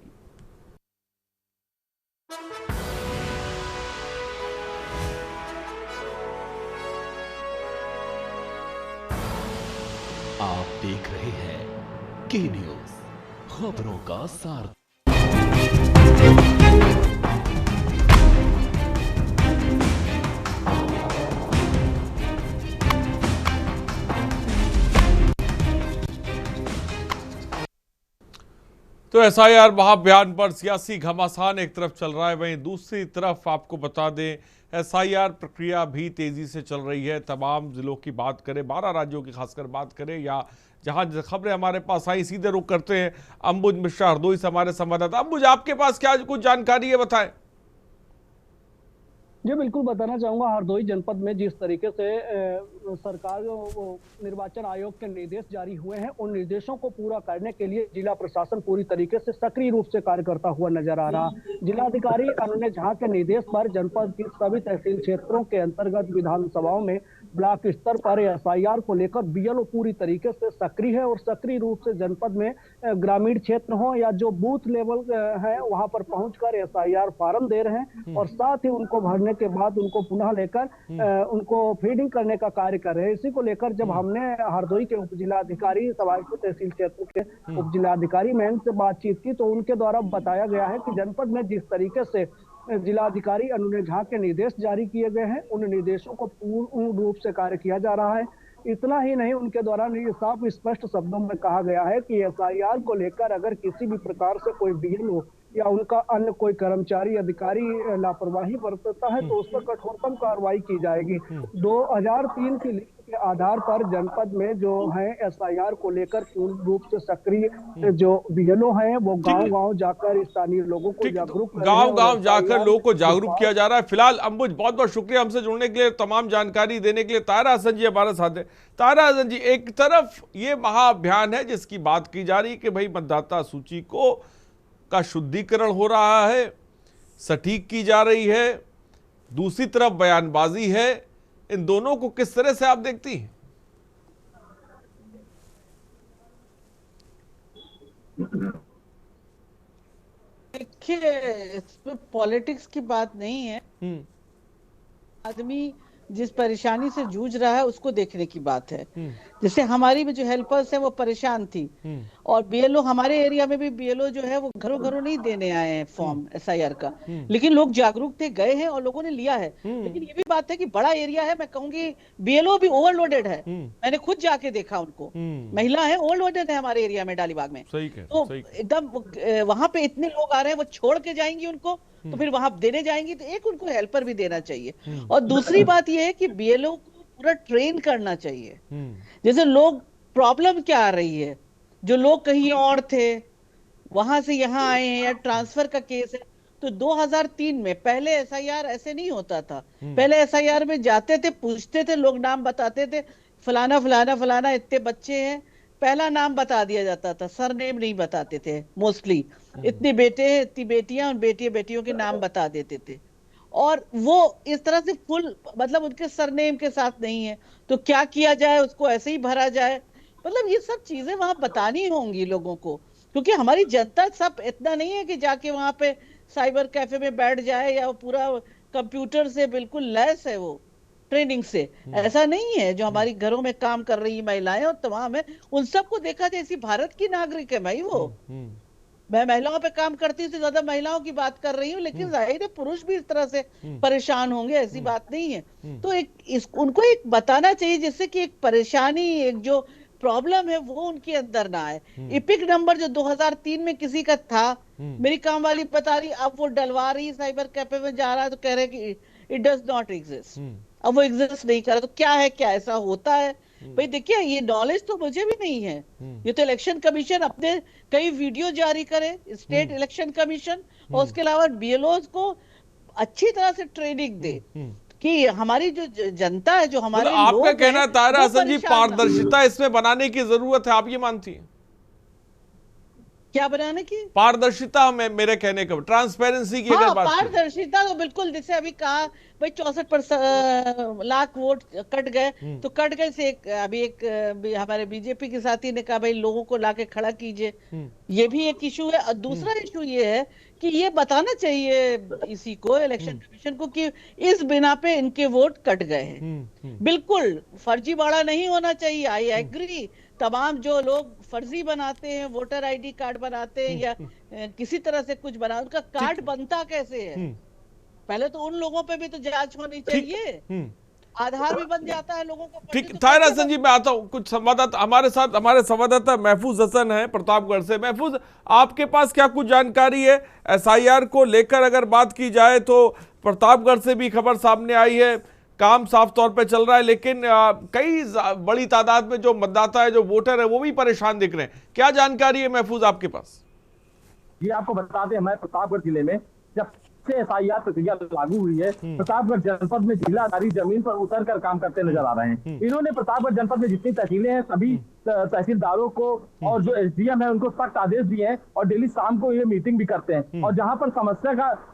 आप देख रहे हैं के न्यूज, खबरों का सार। तो एसआईआर महाअभियान पर सियासी घमासान एक तरफ चल रहा है, वहीं दूसरी तरफ आपको बता दें एसआईआर प्रक्रिया भी तेजी से चल रही है। तमाम जिलों की बात करें, 12 राज्यों की खासकर बात करें या जहां खबरें हमारे पास आई, सीधे रुख करते हैं अंबुज मिश्रा हरदोई से हमारे संवाददाता। अंबुज, आपके पास क्या कुछ जानकारी है, बताएं। जी बिल्कुल बताना चाहूंगा, हरदोई जनपद में जिस तरीके से सरकार निर्वाचन आयोग के निर्देश जारी हुए हैं, उन निर्देशों को पूरा करने के लिए जिला प्रशासन पूरी तरीके से सक्रिय रूप से कार्य करता हुआ नजर आ रहा। जिलाधिकारी अनुनय झा के निर्देश पर जनपद की सभी तहसील क्षेत्रों के अंतर्गत विधानसभाओं में ब्लॉक स्तर पर एसआईआर को लेकर बीएलओ पूरी तरीके से सक्रिय है और सक्रिय रूप से जनपद में ग्रामीण क्षेत्र हो या जो बूथ लेवल है वहां पर पहुंचकर एसआईआर फॉर्म दे रहे हैं और साथ ही उनको भरने के बाद उनको पुनः लेकर उनको फीडिंग करने का कार्य कर रहे हैं। इसी को लेकर जब हमने हरदोई के उप जिलाधिकारी सवाईपुर तहसील क्षेत्र के उप जिलाधिकारी मैम से बातचीत की तो उनके द्वारा बताया गया है कि जनपद में जिस तरीके से जिलाधिकारी अनुनय झा के निर्देश जारी किए गए हैं, उन निर्देशों को पूर्ण रूप से कार्य किया जा रहा है। इतना ही नहीं, उनके द्वारा साफ स्पष्ट शब्दों में कहा गया है कि एसआईआर को लेकर अगर किसी भी प्रकार से कोई बीएलओ या उनका अन्य कोई कर्मचारी अधिकारी लापरवाही बरतता है तो उस पर कठोरतम कार्रवाई की जाएगी। 2003 की लिस्ट के आधार पर जनपद में जो है एसआईआर को लेकर पूर्ण रूप से सक्रिय जो बीएलओ हैं वो गांव-गांव जाकर स्थानीय लोगों को जागरूक गांव-गांव जाकर लोगों को जागरूक किया जा रहा है। फिलहाल अंबुज, बहुत बहुत शुक्रिया हमसे जुड़ने के लिए, तमाम जानकारी देने के लिए। तारा हसन जी हमारे साथ है। तारा हसन जी, एक तरफ ये महाअभियान है जिसकी बात की जा रही है कि भाई मतदाता सूची का शुद्धिकरण हो रहा है, सटीक की जा रही है, दूसरी तरफ बयानबाजी है, इन दोनों को किस तरह से आप देखती हैं? देखिए, इसमें पॉलिटिक्स की बात नहीं है। आदमी जिस परेशानी से जूझ रहा है उसको देखने की बात है। जैसे हमारी में जो हेल्पर्स है वो परेशान थी और बीएलओ, हमारे एरिया में भी बीएलओ जो है वो घरों घरों नहीं देने आए हैं फॉर्म एसआईआर का, लेकिन लोग जागरूक थे, गए हैं और लोगों ने लिया है। लेकिन ये भी बात है कि बड़ा एरिया है, मैं कहूंगी बीएलओ भी ओवरलोडेड है। मैंने खुद जाके देखा उनको, महिला है, ओवरलोडेड है हमारे एरिया में डालीबाग में। तो एकदम वहां पे इतने लोग आ रहे हैं, वो छोड़ के जाएंगी उनको तो फिर वहां देने जाएंगी, तो एक उनको हेल्पर भी देना चाहिए। और दूसरी बात यह है कि बीएलओ को पूरा ट्रेन करना चाहिए। जैसे लोग, प्रॉब्लम क्या आ रही है, जो लोग कहीं और थे वहां से यहाँ आए हैं या ट्रांसफर का केस है, तो 2003 में पहले एसआईआर ऐसे नहीं होता था। पहले एसआईआर में जाते थे, पूछते थे, लोग नाम बताते थे, फलाना फलाना फलाना इतने बच्चे हैं, पहला नाम बता दिया जाता था, सरनेम नहीं बताते थे मोस्टली। इतने बेटे हैं, इतनी बेटियां, और बेटियों के नाम बता देते थे और वो इस तरह से फुल, मतलब उनके सरनेम के साथ नहीं है तो क्या किया जाए, उसको ऐसे ही भरा जाए। मतलब ये सब चीजें वहां बतानी होंगी लोगों को, क्योंकि हमारी जनता सब इतना नहीं है कि जाके वहां पे साइबर कैफे में बैठ जाए या वो पूरा कंप्यूटर से बिल्कुल लैस है वो ट्रेनिंग से, ऐसा नहीं है। जो हमारी घरों में काम कर रही महिलाएं और तमाम है, उन सबको देखा जाए, इसी भारत की नागरिक है भाई वो। मैं महिलाओं पे काम करती हूँ तो ज्यादा महिलाओं की बात कर रही हूँ, लेकिन जाहिर है पुरुष भी इस तरह से परेशान होंगे, ऐसी बात नहीं है। तो उनको एक बताना चाहिए जिससे कि एक परेशानी, एक जो प्रॉब्लम है वो उनके अंदर ना आए। इपिक नंबर जो 2003 में किसी का था, मेरी काम वाली बता रही, अब वो डलवा रही, साइबर कैफे में जा रहा है तो कह रहे कि इट डज नॉट एग्जिस्ट, अब वो एग्जिस्ट नहीं कर रहा। तो क्या है, क्या ऐसा होता है भाई? देखिए, ये नॉलेज तो मुझे भी नहीं है। ये तो इलेक्शन कमीशन अपने कई वीडियो जारी करे, स्टेट इलेक्शन कमीशन, और उसके अलावा बीएलओज को अच्छी तरह से ट्रेनिंग दे कि हमारी जो जनता है, जो हमारे लोग हैं, आपका कहना तारा हसन जी, पारदर्शिता इसमें बनाने की जरूरत है, आप ये मानती हैं? क्या बनाने की? पारदर्शिता में, मेरे कहने का ट्रांसपेरेंसी की अगर बात करें, पारदर्शिता तो बिल्कुल, जैसे अभी कहा भाई 64 लाख वोट कट गए, तो कट गए से अभी एक हमारे बीजेपी के साथी ने कहा भाई लोगों को लाके खड़ा कीजिए, ये भी एक इशू है। और दूसरा इशू ये है कि ये बताना चाहिए इसी को, इलेक्शन कमीशन को, कि इस बिना पे इनके वोट कट गए हैं। बिल्कुल फर्जीवाड़ा नहीं होना चाहिए, आई एग्री। तमाम जो लोग फर्जी बनाते हैं, वोटर आईडी कार्ड बनाते हैं या किसी तरह से कुछ बना, उनका कार्ड बनता कैसे है, पहले तो उन लोगों पे भी तो जांच होनी चाहिए। आधार भी बन जाता है लोगों को। ठीक, ताहिर हसन जी मैं आता हूँ। कुछ संवाददाता हमारे साथ, हमारे संवाददाता महफूज हसन है प्रतापगढ़ से। महफूज, आपके पास क्या कुछ जानकारी है एसआईआर को लेकर? अगर बात की जाए तो प्रतापगढ़ से भी खबर सामने आई है, काम साफ तौर पे चल रहा है, लेकिन कई बड़ी तादाद में जो मतदाता है, जो वोटर है, वो भी परेशान दिख रहे हैं। क्या जानकारी है महफूज आपके पास? ये आपको बता दें, हमारे प्रतापगढ़ जिले में जब से एसआईआर प्रक्रिया लागू हुई है, प्रतापगढ़ जनपद में जिलाधिकारी जमीन पर उतर कर काम करते नजर आ रहे हैं। इन्होंने प्रतापगढ़ जनपद में जितनी तहसीलें हैं सभी तहसीलदारों को और जो एसडीएम है उनको सख्त आदेश दिए हैं और डेली शाम को ये मीटिंग भी करते हैं। और जहां पर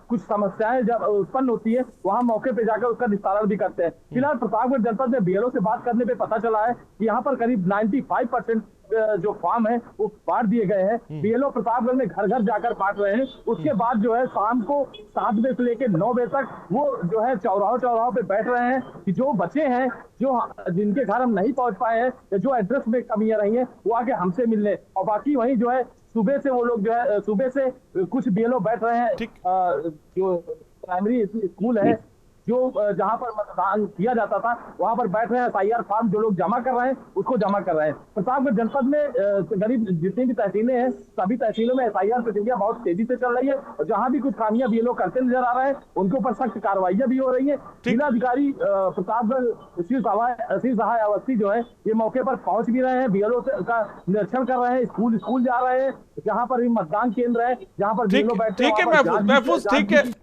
कुछ समस्याएं जब उत्पन्न होती है वहां मौके पे जाकर उसका निस्तारण भी करते हैं। फिलहाल प्रतापगढ़ जनपद में बीएलओ से बात करने पे पता चला है कि यहाँ पर करीब 95% जो फॉर्म है वो बांट दिए गए हैं। बीएलओ प्रतापगढ़ में घर घर जाकर बांट रहे हैं। उसके बाद जो है शाम को 7 बजे से लेकर 9 बजे तक वो जो है चौराहों पे बैठ रहे हैं कि जो बच्चे हैं, जो जिनके घर हम नहीं पहुंच पाए हैं, जो एड्रेस में कमियां रही हैं, वो आके हमसे मिलने। और बाकी वहीं जो है सुबह से वो लोग जो है सुबह से कुछ बीएलओ बैठ रहे हैं जो प्राइमरी स्कूल है जो जहां पर मतदान किया जाता था वहां पर बैठ रहे हैं। एसआईआर फॉर्म जो लोग जमा कर रहे हैं उसको जमा कर रहे हैं। प्रतापगढ़ जनपद में करीब जितनी भी तहसीलें हैं सभी तहसीलों में एसआईआर प्रक्रिया बहुत तेजी से चल रही है और जहां भी कुछ खामियां बीएलओ करते नजर आ रहे हैं उनके ऊपर सख्त कार्रवाइयां भी हो रही है। जिलाधिकारी प्रतापगढ़ श्री सहाय अवस्थी जो है ये मौके पर पहुंच भी रहे हैं, बीएलओ का निरीक्षण कर रहे हैं, स्कूल जा रहे हैं जहां पर भी मतदान केंद्र है, जहां पर बीएलओ बैठते हैं। ठीक है महफूज,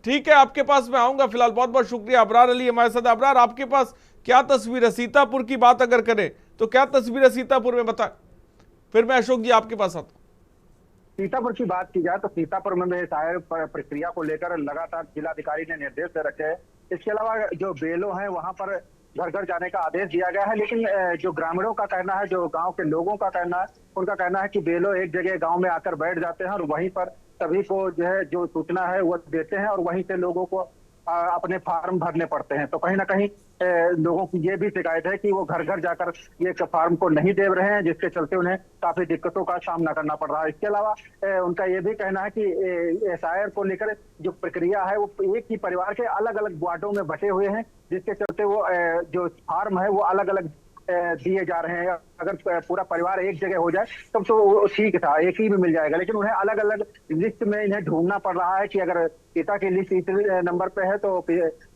ठीक है आपके पास मैं आऊंगा। फिलहाल बहुत बहुत शुक्रिया। अबरार अली हमारे साथ। अबरार, आपके पास क्या तस्वीर है? सीतापुर की बात अगर करें तो क्या तस्वीर है सीतापुर में, बताएं, फिर मैं अशोक जी आपके पास आता हूं। सीतापुर की बात की जाए तो सीतापुर में एसआईआर प्रक्रिया को लेकर लगातार जिलाधिकारी ने निर्देश दे रखे हैं। इसके अलावा जो बीएलओ हैं वहां पर घर घर जाने का आदेश दिया गया है, लेकिन जो ग्रामीणों का कहना है, जो गांव के लोगों का कहना है, उनका कहना है कि बीएलओ एक जगह गांव में आकर बैठ जाते हैं और वहीं पर सभी को जो है जो सूचना है वो देते हैं और वहीं से लोगों को अपने फार्म भरने पड़ते हैं। तो कहीं ना कहीं लोगों की ये भी शिकायत है कि वो घर घर जाकर ये फार्म को नहीं दे रहे हैं, जिसके चलते उन्हें काफी दिक्कतों का सामना करना पड़ रहा है। इसके अलावा उनका ये भी कहना है कि एसआईआर को लेकर जो प्रक्रिया है वो एक ही परिवार के अलग अलग वार्डों में बटे हुए हैं, जिसके चलते वो जो फार्म है वो अलग अलग दिए जा रहे हैं। अगर पूरा परिवार एक जगह हो जाए तब तो ठीक था, एक ही में मिल जाएगा, लेकिन उन्हें अलग अलग लिस्ट में इन्हें ढूंढना पड़ रहा है कि अगर पिता की लिस्ट तीसरे नंबर पे है तो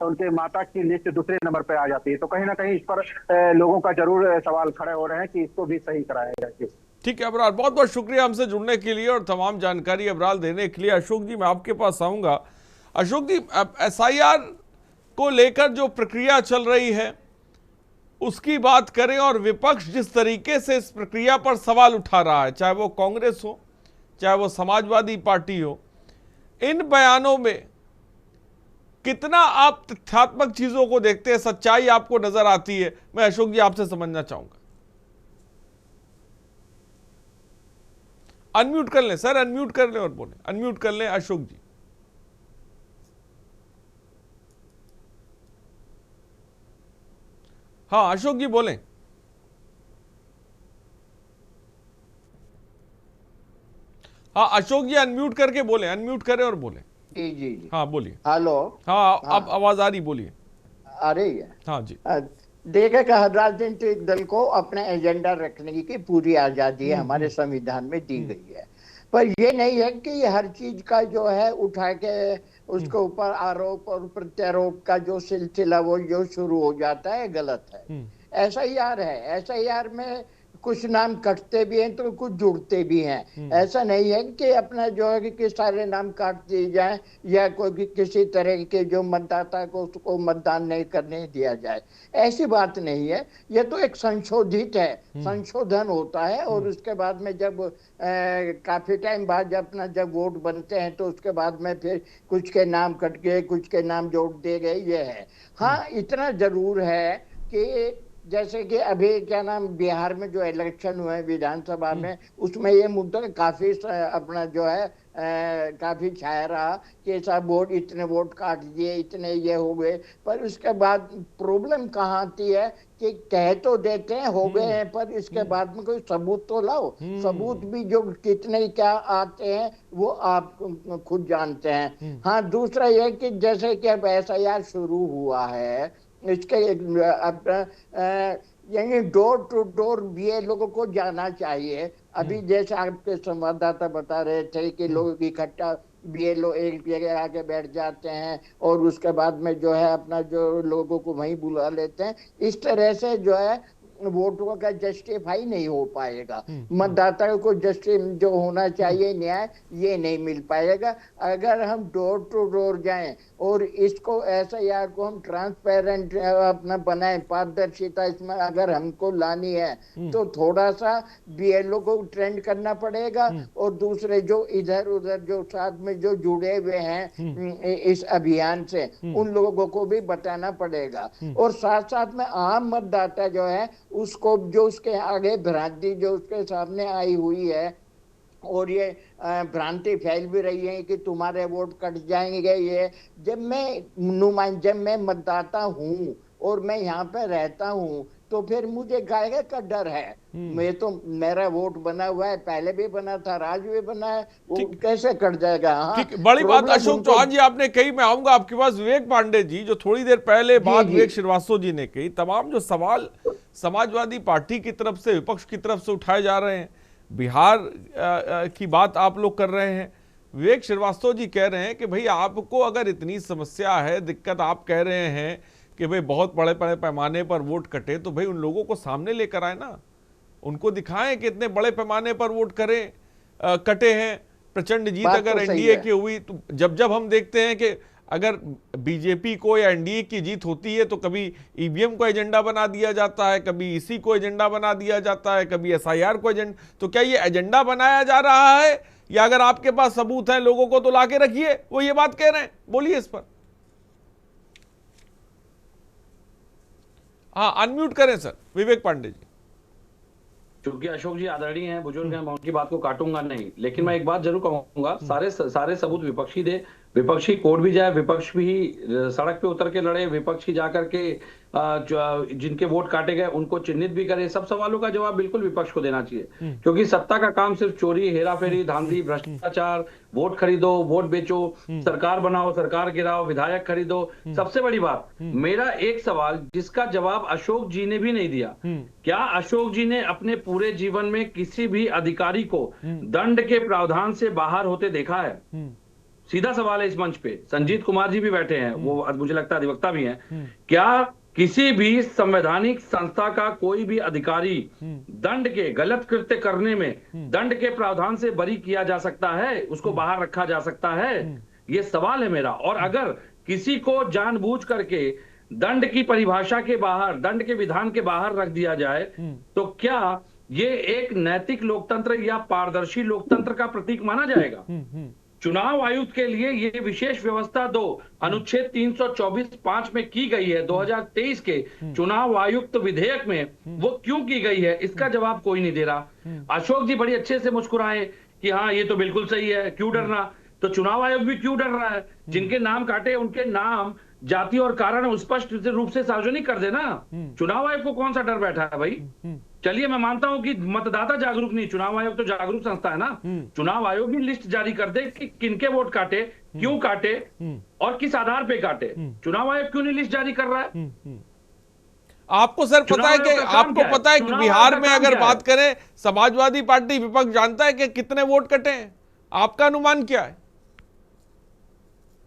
उनके माता की लिस्ट दूसरे नंबर पे आ जाती है। तो कहीं ना कहीं इस पर लोगों का जरूर सवाल खड़े हो रहे हैं कि इसको भी सही कराया जाए। ठीक है अबरार, बहुत बहुत शुक्रिया हमसे जुड़ने के लिए और तमाम जानकारी अबरार देने के लिए। अशोक जी मैं आपके पास आऊंगा। अशोक जी, एसआईआर को लेकर जो प्रक्रिया चल रही है उसकी बात करें और विपक्ष जिस तरीके से इस प्रक्रिया पर सवाल उठा रहा है, चाहे वो कांग्रेस हो चाहे वो समाजवादी पार्टी हो, इन बयानों में कितना आप तथ्यात्मक चीजों को देखते हैं, सच्चाई आपको नजर आती है? मैं अशोक जी आपसे समझना चाहूंगा। अनम्यूट कर लें सर, अनम्यूट कर लें और बोले, अनम्यूट कर लें अशोक जी। हाँ अशोक जी बोलें। हाँ अशोक जी अनम्यूट करके बोले, अनम्यूट करें और बोले। जी जी जी हाँ बोलिए। हेलो। हाँ अब आवाज आ रही, बोलिए। आ रही है? हाँ जी। देखेगा, हर राजनीतिक दल को अपने एजेंडा रखने की पूरी आजादी है, हमारे संविधान में दी गई है, पर ये नहीं है कि हर चीज का जो है उठा के उसके ऊपर आरोप और प्रत्यारोप का जो सिलसिला वो जो शुरू हो जाता है, गलत है। एसआईआर है, एसआईआर में कुछ नाम कटते भी हैं तो कुछ जुड़ते भी हैं। ऐसा नहीं है कि अपना जो है कि सारे नाम काट दिए जाए या कोई किसी तरह के जो मतदाता को उसको मतदान नहीं करने दिया जाए, ऐसी बात नहीं है। ये तो एक संशोधित है, संशोधन होता है और उसके बाद में जब काफी टाइम बाद जब अपना जब वोट बनते हैं तो उसके बाद में फिर कुछ के नाम कट गए, कुछ के नाम जोड़ दिए गए, ये है। हाँ इतना जरूर है कि जैसे कि अभी क्या नाम बिहार में जो इलेक्शन हुए विधानसभा में, उसमें ये मुद्दा काफी अपना जो है काफी छाया रहा कि सब वोट इतने वोट काट दिए, इतने ये हो गए। पर उसके बाद प्रॉब्लम कहाँ आती है कि कह तो देते हैं हो गए हैं, पर इसके बाद में कोई सबूत तो लाओ। सबूत भी जो कितने क्या आते हैं वो आप खुद जानते हैं। हाँ दूसरा ये कि जैसे कि अब एसआईआर शुरू हुआ है इसके अपना यानी डोर टू डोर बीए लोगों को जाना चाहिए। अभी जैसे आपके संवाददाता बता रहे थे कि लोग इकट्ठा बीएलओ एक जगह आके बैठ जाते हैं और उसके बाद में जो है अपना जो लोगों को वहीं बुला लेते हैं। इस तरह से जो है वोटों का जस्टिफाई नहीं हो पाएगा, मतदाताओं को जो होना चाहिए न्याय ये नहीं मिल पाएगा। अगर हम डोर टू डोर जाएं और इसको एसआईआर को हम ट्रांसपेरेंट अपना बनाएं, पारदर्शिता इसमें अगर हमको लानी है तो थोड़ा सा बीएलओ को ट्रेंड करना पड़ेगा और दूसरे जो इधर उधर जो साथ में जो जुड़े हुए हैं इस अभियान से उन लोगों को भी बताना पड़ेगा। और साथ साथ में आम मतदाता जो है उसको जो उसके आगे भ्रांति जो उसके सामने आई हुई है और ये भ्रांति फैल भी रही है कि तुम्हारे वोट कट जाएंगे, ये जब मैं मतदाता हूँ और मैं यहाँ पे रहता हूँ तो फिर मुझे गायक का डर है। मैं तो मेरा वोट बना हुआ है, पहले भी बना था, आज भी बना है, वो कैसे कट जाएगा? हाँ, बड़ी बात अशोक चौहान जी आपने कही। मैं आऊंगा आपके पास विवेक पांडे जी, जो थोड़ी देर पहले बात विवेक श्रीवास्तव जी ने कही। तमाम जो सवाल समाजवादी पार्टी की तरफ से, विपक्ष की तरफ से उठाए जा रहे हैं, बिहार की बात आप लोग कर रहे हैं, विवेक श्रीवास्तव जी कह रहे हैं कि भाई आपको अगर इतनी समस्या है, दिक्कत आप कह रहे हैं कि भाई बहुत बड़े बड़े पैमाने पर वोट कटे, तो भाई उन लोगों को सामने लेकर आए ना, उनको दिखाएं कि इतने बड़े पैमाने पर वोट कटे हैं। प्रचंड जीत अगर एनडीए की हुई तो जब हम देखते हैं कि अगर बीजेपी को या एनडीए की जीत होती है तो कभी ईवीएम को एजेंडा बना दिया जाता है, कभी ईसी को एजेंडा बना दिया जाता है, कभी एसआईआर को एजेंडा। तो क्या ये एजेंडा बनाया जा रहा है या अगर आपके पास सबूत हैं लोगों को तो लाके रखिए, वो ये बात कह रहे हैं? बोलिए इस पर। हाँ, अनम्यूट करें सर विवेक पांडे जी। क्योंकि अशोक जी आदरणीय हैं, बुजुर्ग हैं, मैं उनकी बात को काटूंगा नहीं, लेकिन मैं एक बात जरूर कहूंगा, सारे सबूत विपक्षी दे, विपक्षी कोर्ट भी जाए, विपक्ष भी सड़क पे उतर के लड़े, विपक्ष की जाकर के जिनके वोट काटे गए उनको चिन्हित भी करे। सब सवालों का जवाब बिल्कुल विपक्ष को देना चाहिए, क्योंकि सत्ता का काम सिर्फ चोरी, हेराफेरी, धांधली, भ्रष्टाचार, वोट खरीदो, वोट बेचो, सरकार बनाओ, सरकार गिराओ, विधायक खरीदो। सबसे बड़ी बात, मेरा एक सवाल जिसका जवाब अशोक जी ने भी नहीं दिया, क्या अशोक जी ने अपने पूरे जीवन में किसी भी अधिकारी को दंड के प्रावधान से बाहर होते देखा है? सीधा सवाल है इस मंच पे। संजीत कुमार जी भी बैठे हैं, वो मुझे लगता है अधिवक्ता भी हैं। क्या किसी भी संवैधानिक संस्था का कोई भी अधिकारी दंड के, गलत कृत्य करने में दंड के प्रावधान से बरी किया जा सकता है, उसको बाहर रखा जा सकता है? ये सवाल है मेरा। और अगर किसी को जानबूझ करके दंड की परिभाषा के बाहर, दंड के विधान के बाहर रख दिया जाए तो क्या ये एक नैतिक लोकतंत्र या पारदर्शी लोकतंत्र का प्रतीक माना जाएगा? चुनाव आयुक्त के लिए ये विशेष व्यवस्था अनुच्छेद 324(5) में की गई है। 2023 के चुनाव आयुक्त विधेयक में वो क्यों की गई है, इसका जवाब कोई नहीं दे रहा। अशोक जी बड़ी अच्छे से मुस्कुराए कि हाँ ये तो बिल्कुल सही है, क्यों डरना? तो चुनाव आयोग भी क्यों डर रहा है? जिनके नाम काटे उनके नाम, जाति और कारण स्पष्ट रूप से सार्वजनिक कर देना। चुनाव आयोग को कौन सा डर बैठा है भाई? चलिए मैं मानता हूं कि मतदाता जागरूक नहीं, चुनाव आयोग तो जागरूक संस्था है ना। चुनाव आयोग भी लिस्ट जारी कर दे कि किनके वोट काटे, क्यों काटे और किस आधार पे काटे। चुनाव आयोग क्यों नहीं लिस्ट जारी कर रहा है? आपको सर पता है कि बिहार में अगर बात करें, समाजवादी पार्टी विपक्ष जानता है कि कितने वोट कटे हैं? आपका अनुमान क्या है?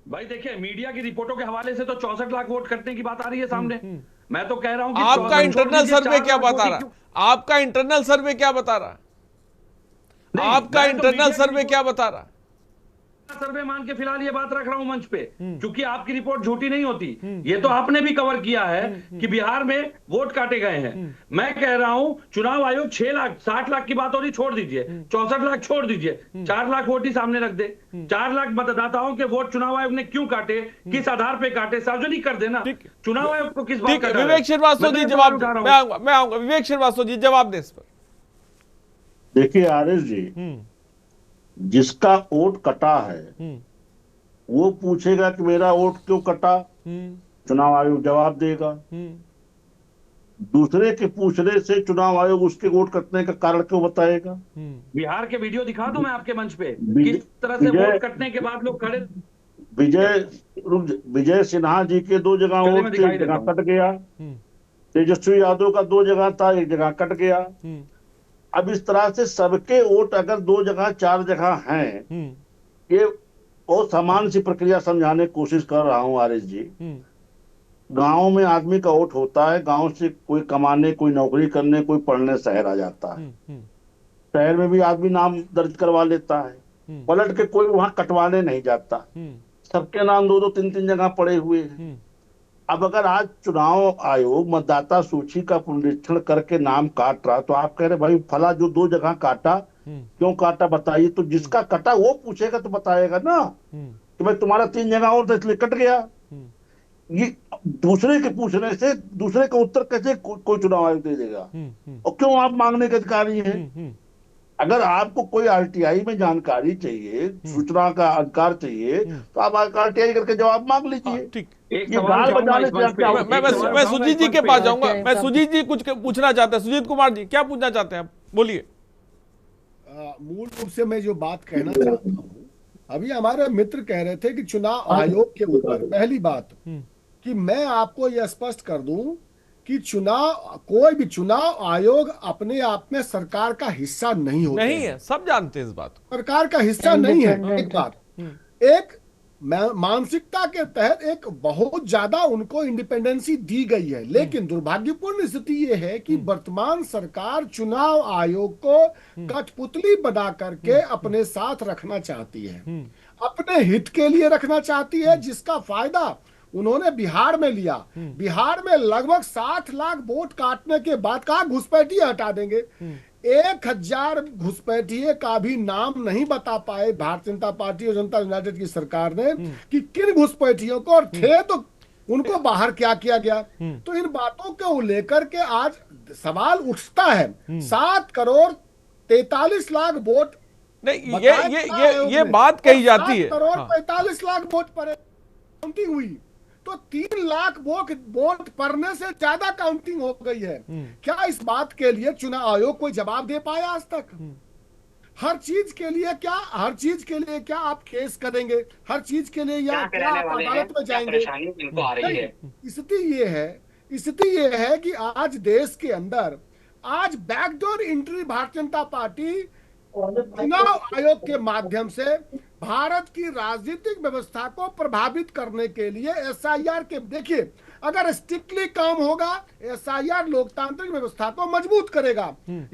भाई देखिए, मीडिया की रिपोर्टों के हवाले से तो 64 लाख वोट कटने की बात आ रही है सामने। मैं तो कह रहा हूं कि आपका इंटरनल सर्वे क्या बता रहा है? आपका इंटरनल सर्वे क्या बता रहा है? आपका इंटरनल सर्वे क्या बता रहा है? सर्वे मान के फिलहाल ये बात रख रहा हूं मंच पे, क्योंकि आपकी रिपोर्ट झूठी नहीं होती। ये तो आपने भी कवर किया है कि बिहार में वोट काटे गए हैं। मैं कह रहा हूं चुनाव आयोग 6 लाख 60 लाख की बात हो रही, छोड़ दीजिए, 64 लाख छोड़ दीजिए, 4 लाख वोट ही सामने रख दे। 4 लाख मतदाताओं के वोट चुनाव आयोग ने क्यों काटे, किस आधार पे काटे, सार्वजनिक कर देना। चुनाव आयोग को किस बात का? विवेक श्रीवास्तव जी जवाब, मैं आऊंगा विवेक श्रीवास्तव जी जवाब दे इस पर। देखिए आरएस जी, जिसका वोट कटा है वो पूछेगा कि मेरा वोट क्यों कटा, चुनाव आयोग जवाब देगा। दूसरे के पूछने से चुनाव आयोग उसके वोट कटने का कारण क्यों बताएगा? बिहार के वीडियो दिखा दूं मैं आपके मंच पे, किस तरह से वोट कटने के बाद लोग खड़े। विजय सिन्हा जी के 2 जगह वोट थे, एक जगह कट गया। तेजस्वी यादव का 2 जगह था, एक जगह कट गया। अब इस तरह से सबके वोट अगर 2 जगह 4 जगह हैं, ये बहुत सामान्य सी प्रक्रिया समझाने की कोशिश कर रहा हूँ आरिफ जी। गांव में आदमी का वोट होता है, गांव से कोई कमाने, कोई नौकरी करने, कोई पढ़ने शहर आ जाता है। शहर में भी आदमी नाम दर्ज करवा लेता है, पलट के कोई वहां कटवाने नहीं जाता। सबके नाम 2-2 3-3 जगह पड़े हुए हैं। अब अगर आज चुनाव आयोग मतदाता सूची का पुनरीक्षण करके नाम काट रहा, तो आप कह रहे भाई फला जो 2 जगह काटा, क्यों काटा बताइए। तो जिसका कटा वो पूछेगा तो बताएगा ना कि भाई तुम्हारा 3 जगह और था इसलिए कट गया। ये दूसरे के पूछने से दूसरे का उत्तर कैसे कोई चुनाव आयोग दे देगा? और क्यों आप मांगने के अधिकारी हैं? अगर आपको कोई आरटीआई में जानकारी चाहिए, सूचना का अधिकार चाहिए, तो आप आरटीआई करके जवाब मांग लीजिए। ठीक, मैं सुजीत जी के पास जाऊंगा। मैं सुजीत जी कुछ पूछना चाहते हैं। सुजीत कुमार जी क्या पूछना चाहते हैं आप, बोलिए। मूल रूप से मैं जो बात कहना चाहता हूँ, अभी हमारे मित्र कह रहे थे कि चुनाव आयोग के ऊपर, पहली बात कि मैं आपको यह स्पष्ट कर दूं कि कोई भी चुनाव आयोग अपने आप में सरकार का हिस्सा नहीं होता, नहीं है, सब जानते हैं इस बात को। सरकार का हिस्सा नहीं है। एक बात, एक मानसिकता के तहत एक बहुत ज्यादा उनको इंडिपेंडेंसी दी गई है, लेकिन दुर्भाग्यपूर्ण स्थिति ये है कि वर्तमान सरकार चुनाव आयोग को कठपुतली बना करके अपने साथ रखना चाहती है, अपने हित के लिए रखना चाहती है, जिसका फायदा उन्होंने बिहार में लिया। बिहार में लगभग 60 लाख वोट काटने के बाद कहा घुसपैठिए हटा देंगे। 1000 घुसपैठिए का भी नाम नहीं बता पाए भारतीय जनता पार्टी और जनता यूनाइटेड की सरकार ने कि किन घुसपैठियों को, और थे तो उनको बाहर क्या किया गया। तो इन बातों को लेकर के आज सवाल उठता है। 7 करोड़ 43 लाख वोट नहीं, ये बात कही जाती है। 7 करोड़ 45 लाख वोट पर काउंटिंग हुई, तो 3 लाख वोट पड़ने से ज्यादा काउंटिंग हो गई है। क्या इस बात के लिए चुनाव आयोग कोई जवाब दे पाया आज तक? हर चीज के लिए क्या आप केस करेंगे? हर चीज के लिए या क्या आप अदालत में जाएंगे? स्थिति ये है कि आज देश के अंदर आज backdoor entry Bharatiya Janata party चुनाव आयोग के माध्यम से भारत की राजनीतिक व्यवस्था को प्रभावित करने के लिए एसआईआर के, देखिए अगर स्ट्रिक्टली काम होगा एसआईआर लोकतांत्रिक व्यवस्था को मजबूत करेगा।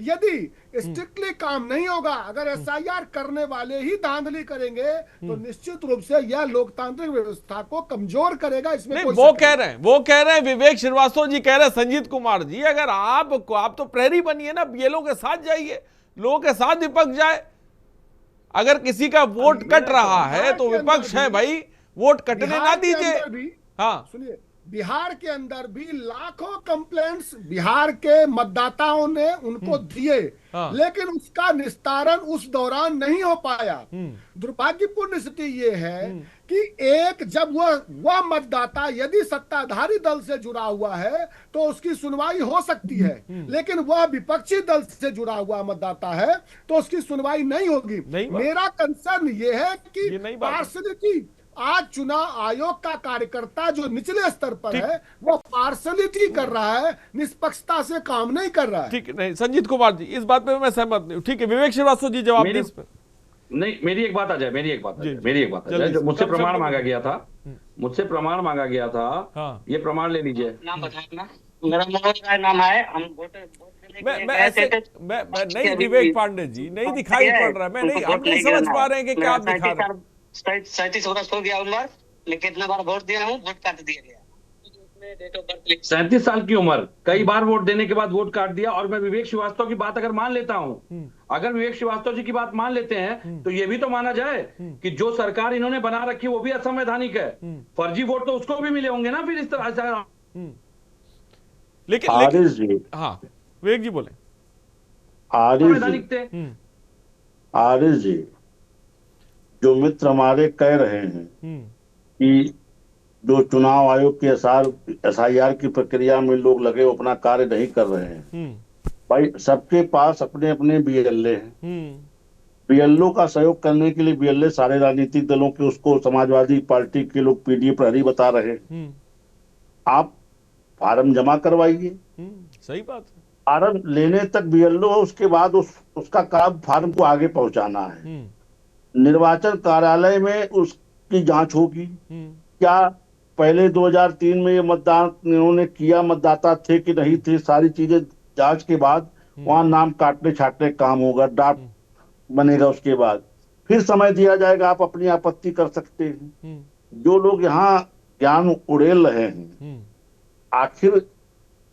यदि स्ट्रिक्टली काम नहीं होगा, अगर एसआईआर करने वाले ही धांधली करेंगे, तो निश्चित रूप से यह लोकतांत्रिक व्यवस्था को कमजोर करेगा। इसमें वो कह रहे हैं विवेक श्रीवास्तव जी कह रहे हैं, संजीत कुमार जी अगर आप तो प्रहरी बनिए ना, बीएलओ के साथ जाइए, लोगों के साथ विपक्ष जाए। अगर किसी का वोट कट रहा है तो विपक्ष है भाई, वोट कटने ना दीजिए। हाँ सुनिए, बिहार के अंदर भी लाखों कंप्लेंट्स बिहार के मतदाताओं ने उनको दिए, लेकिन उसका निस्तारण उस दौरान नहीं हो पाया। दुर्भाग्यपूर्ण स्थिति ये है कि जब वह मतदाता यदि सत्ताधारी दल से जुड़ा हुआ है तो उसकी सुनवाई हो सकती है, लेकिन वह विपक्षी दल से जुड़ा हुआ मतदाता है तो उसकी सुनवाई नहीं होगी। मेरा कंसर्न ये है कि पार्शलिटी, आज चुनाव आयोग का कार्यकर्ता जो निचले स्तर पर है वो पार्शलिटी कर रहा है, निष्पक्षता से काम नहीं कर रहा है। ठीक नहीं संजीत कुमार जी, इस बात पे मैं सहमत नहीं हूँ। ठीक है विवेक श्रीवास्तव जी जवाब दें इस पर। नहीं, मेरी एक बात आ जाए, जो मुझसे प्रमाण मांगा गया था, ये प्रमाण ले लीजिए। नाम बताएं ना, मेरा मनोज नाम है। हम नहीं विवेक पांडे जी नहीं दिखाई पड़ रहा है, मैं नहीं, हम नहीं समझ पा रहे हैं कि क्या आप दिखा रहे हैं। 37 वर्ष हो गया उम्र, लेकिन कितना बार वोट दिया हूँ, वोट काट दिया गया। 37 साल की उम्र, कई बार वोट देने के बाद वोट काट दिया। और मैं विवेक श्रीवास्तव की बात अगर मान लेता हूं, अगर विवेक श्रीवास्तव जी की बात मान लेते हैं, तो ये भी तो माना जाए कि जो सरकार इन्होंने बना रखी वो भी असंवैधानिक है। फर्जी वोट तो उसको भी मिले होंगे ना फिर इस तरह से। लेकिन हाँ विवेक जी बोले, आरिफ जी जो मित्र हमारे कह रहे हैं कि जो चुनाव आयोग के एसआईआर की प्रक्रिया में लोग लगे अपना कार्य नहीं कर रहे हैं, भाई सबके पास अपने अपने बीएलए हैं, बीएलओ का सहयोग करने के लिए बीएलए सारे राजनीतिक दलों के उसको समाजवादी पार्टी के लोग पीडीए प्रहरी बता रहे हैं। आप फार्म जमा करवाइए, सही बात है। फार्म लेने तक बीएलओ, उसके बाद उसका काम फार्म को आगे पहुंचाना है। निर्वाचन कार्यालय में उसकी जांच होगी, क्या पहले 2003 में ये मतदान इन्होंने किया, मतदाता थे कि नहीं थे, सारी चीजें जांच के बाद वहां नाम काटने छाटने काम होगा, ड्राफ्ट बनेगा, उसके बाद फिर समय दिया जाएगा, आप अपनी आपत्ति कर सकते हैं। जो लोग यहाँ ज्ञान उड़ेल रहे हैं, आखिर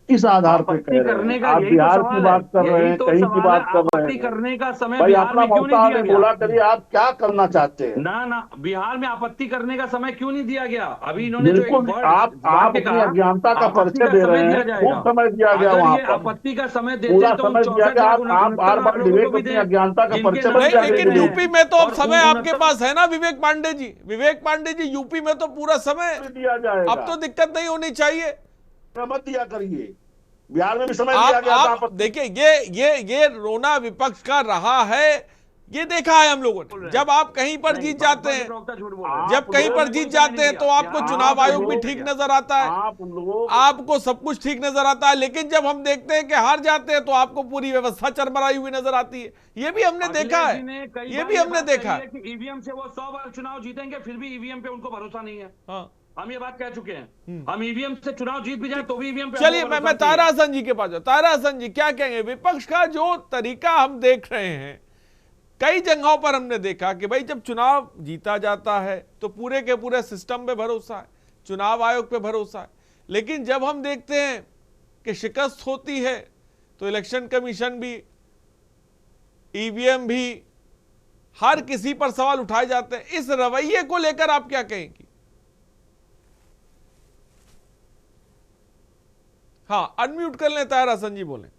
किस आधार पर कह रहे हैं? आप बिहार की बात कर रहे हैं, कहीं की बात कर रहे हैं, करने का समय भाई बिहार अपना में क्यों मौका नहीं दिया हमें बोला गया? करिए, आप क्या करना चाहते हैं? ना बिहार में आपत्ति करने का समय क्यों नहीं दिया गया? अभी इन्होंने जो एक बिल्कुल, वर्ड आप वाक्य अपनी कहा, अज्ञानता का आपत्ति परिचय दे समय रहे दिया हैं, जाएगा। खूब समय दिया गया अगर वहां ये पर, आपत्ति का समय देते पूरा तो समय दिया गया। आप बार विवेक अपनी अज्ञानता का परिचय बन नहीं, लेकिन यूपी में तो अब समय आपके 69 पास है ना विवेक पांडे जी। विवेक पांडे जी, यूपी में तो पूरा समय दिया जाएगा, अब तो दिक्कत नहीं होनी चाहिए। मत दिया करिए, बिहार में भी समय दिया गया था। आप देखिए, ये रोना विपक्ष का रहा है, ये देखा है हम लोगों ने। जब आप कहीं पर जीत जाते हैं, जब कहीं पर जीत जाते हैं तो आपको चुनाव आयोग भी ठीक नजर आता है, आपको सब कुछ ठीक नजर आता है, लेकिन जब हम देखते हैं कि हार जाते हैं तो आपको पूरी व्यवस्था चरमराई हुई नजर आती है। ये भी हमने देखा है, ये भी हमने देखा है। ईवीएम से वो 100 बार चुनाव जीतेंगे, फिर भी ईवीएम पे उनको भरोसा नहीं है। हम ये बात कह चुके हैं, हम ईवीएम से चुनाव जीत भी जाए तो भी ईवीएम पे। चलिए मैं तारा हसन जी के पास जाऊं। तारा हसन जी, क्या कहेंगे? विपक्ष का जो तरीका हम देख रहे हैं, कई जगहों पर हमने देखा कि भाई जब चुनाव जीता जाता है तो पूरे के पूरे सिस्टम पे भरोसा है, चुनाव आयोग पे भरोसा है, लेकिन जब हम देखते हैं कि शिकस्त होती है तो इलेक्शन कमीशन भी, ईवीएम भी, हर किसी पर सवाल उठाए जाते हैं। इस रवैये को लेकर आप क्या कहेंगी? हाँ, अनम्यूट कर लें तारा हसन जी, बोलें।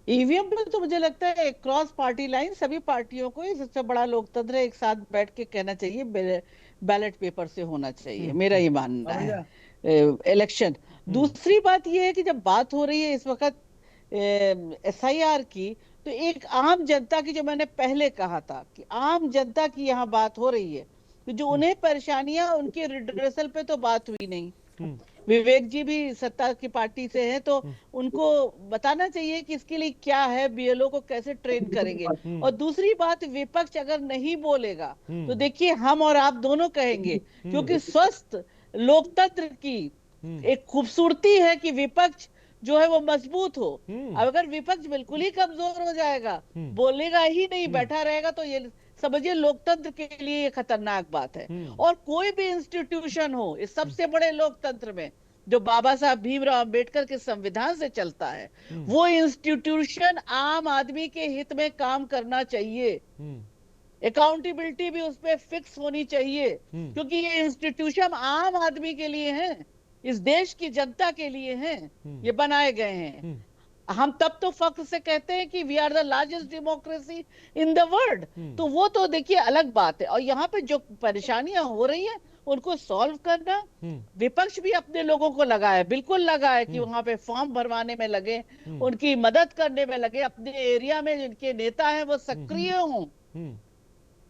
ईवीएम में तो मुझे लगता है क्रॉस पार्टी लाइन सभी पार्टियों को ये सबसे बड़ा लोकतंत्र एक साथ बैठ के कहना चाहिए, बैलेट पेपर से होना चाहिए, मेरा ये मानना है इलेक्शन। दूसरी बात ये है कि जब बात हो रही है इस वक्त एसआईआर की, तो एक आम जनता की, जो मैंने पहले कहा था कि आम जनता की यहाँ बात हो रही है, तो जो उन्हें परेशानियां, उनके रिड्रेसल पे तो बात हुई नहीं। विवेक जी भी सत्ता की पार्टी से हैं, तो उनको बताना चाहिए कि इसके लिए क्या है, बीएलओ को कैसे ट्रेन करेंगे। और दूसरी बात, विपक्ष अगर नहीं बोलेगा तो देखिए हम और आप दोनों कहेंगे, क्योंकि स्वस्थ लोकतंत्र की एक खूबसूरती है कि विपक्ष जो है वो मजबूत हो। अब अगर विपक्ष बिल्कुल ही कमजोर हो जाएगा, बोलेगा ही नहीं, बैठा रहेगा, तो ये समझिए लोकतंत्र के लिए ये खतरनाक बात है। और कोई भी इंस्टीट्यूशन हो इस सबसे बड़े लोकतंत्र में, जो बाबा साहब भीमराव अंबेडकर के संविधान से चलता है, वो इंस्टीट्यूशन आम आदमी के हित में काम करना चाहिए। अकाउंटेबिलिटी भी उस पर फिक्स होनी चाहिए, क्योंकि ये इंस्टीट्यूशन आम आदमी के लिए है, इस देश की जनता के लिए हैं, ये बनाए गए हैं। हम तब तो फख्र से कहते हैं कि we are the largest democracy in the world, तो वो तो देखिए अलग बात है। और यहाँ पे जो परेशानियां हो रही हैं उनको सॉल्व करना, विपक्ष भी अपने लोगों को लगाए, बिल्कुल लगाए कि वहां पे फॉर्म भरवाने में लगे, उनकी मदद करने में लगे, अपने एरिया में जिनके नेता हैं वो सक्रिय हों।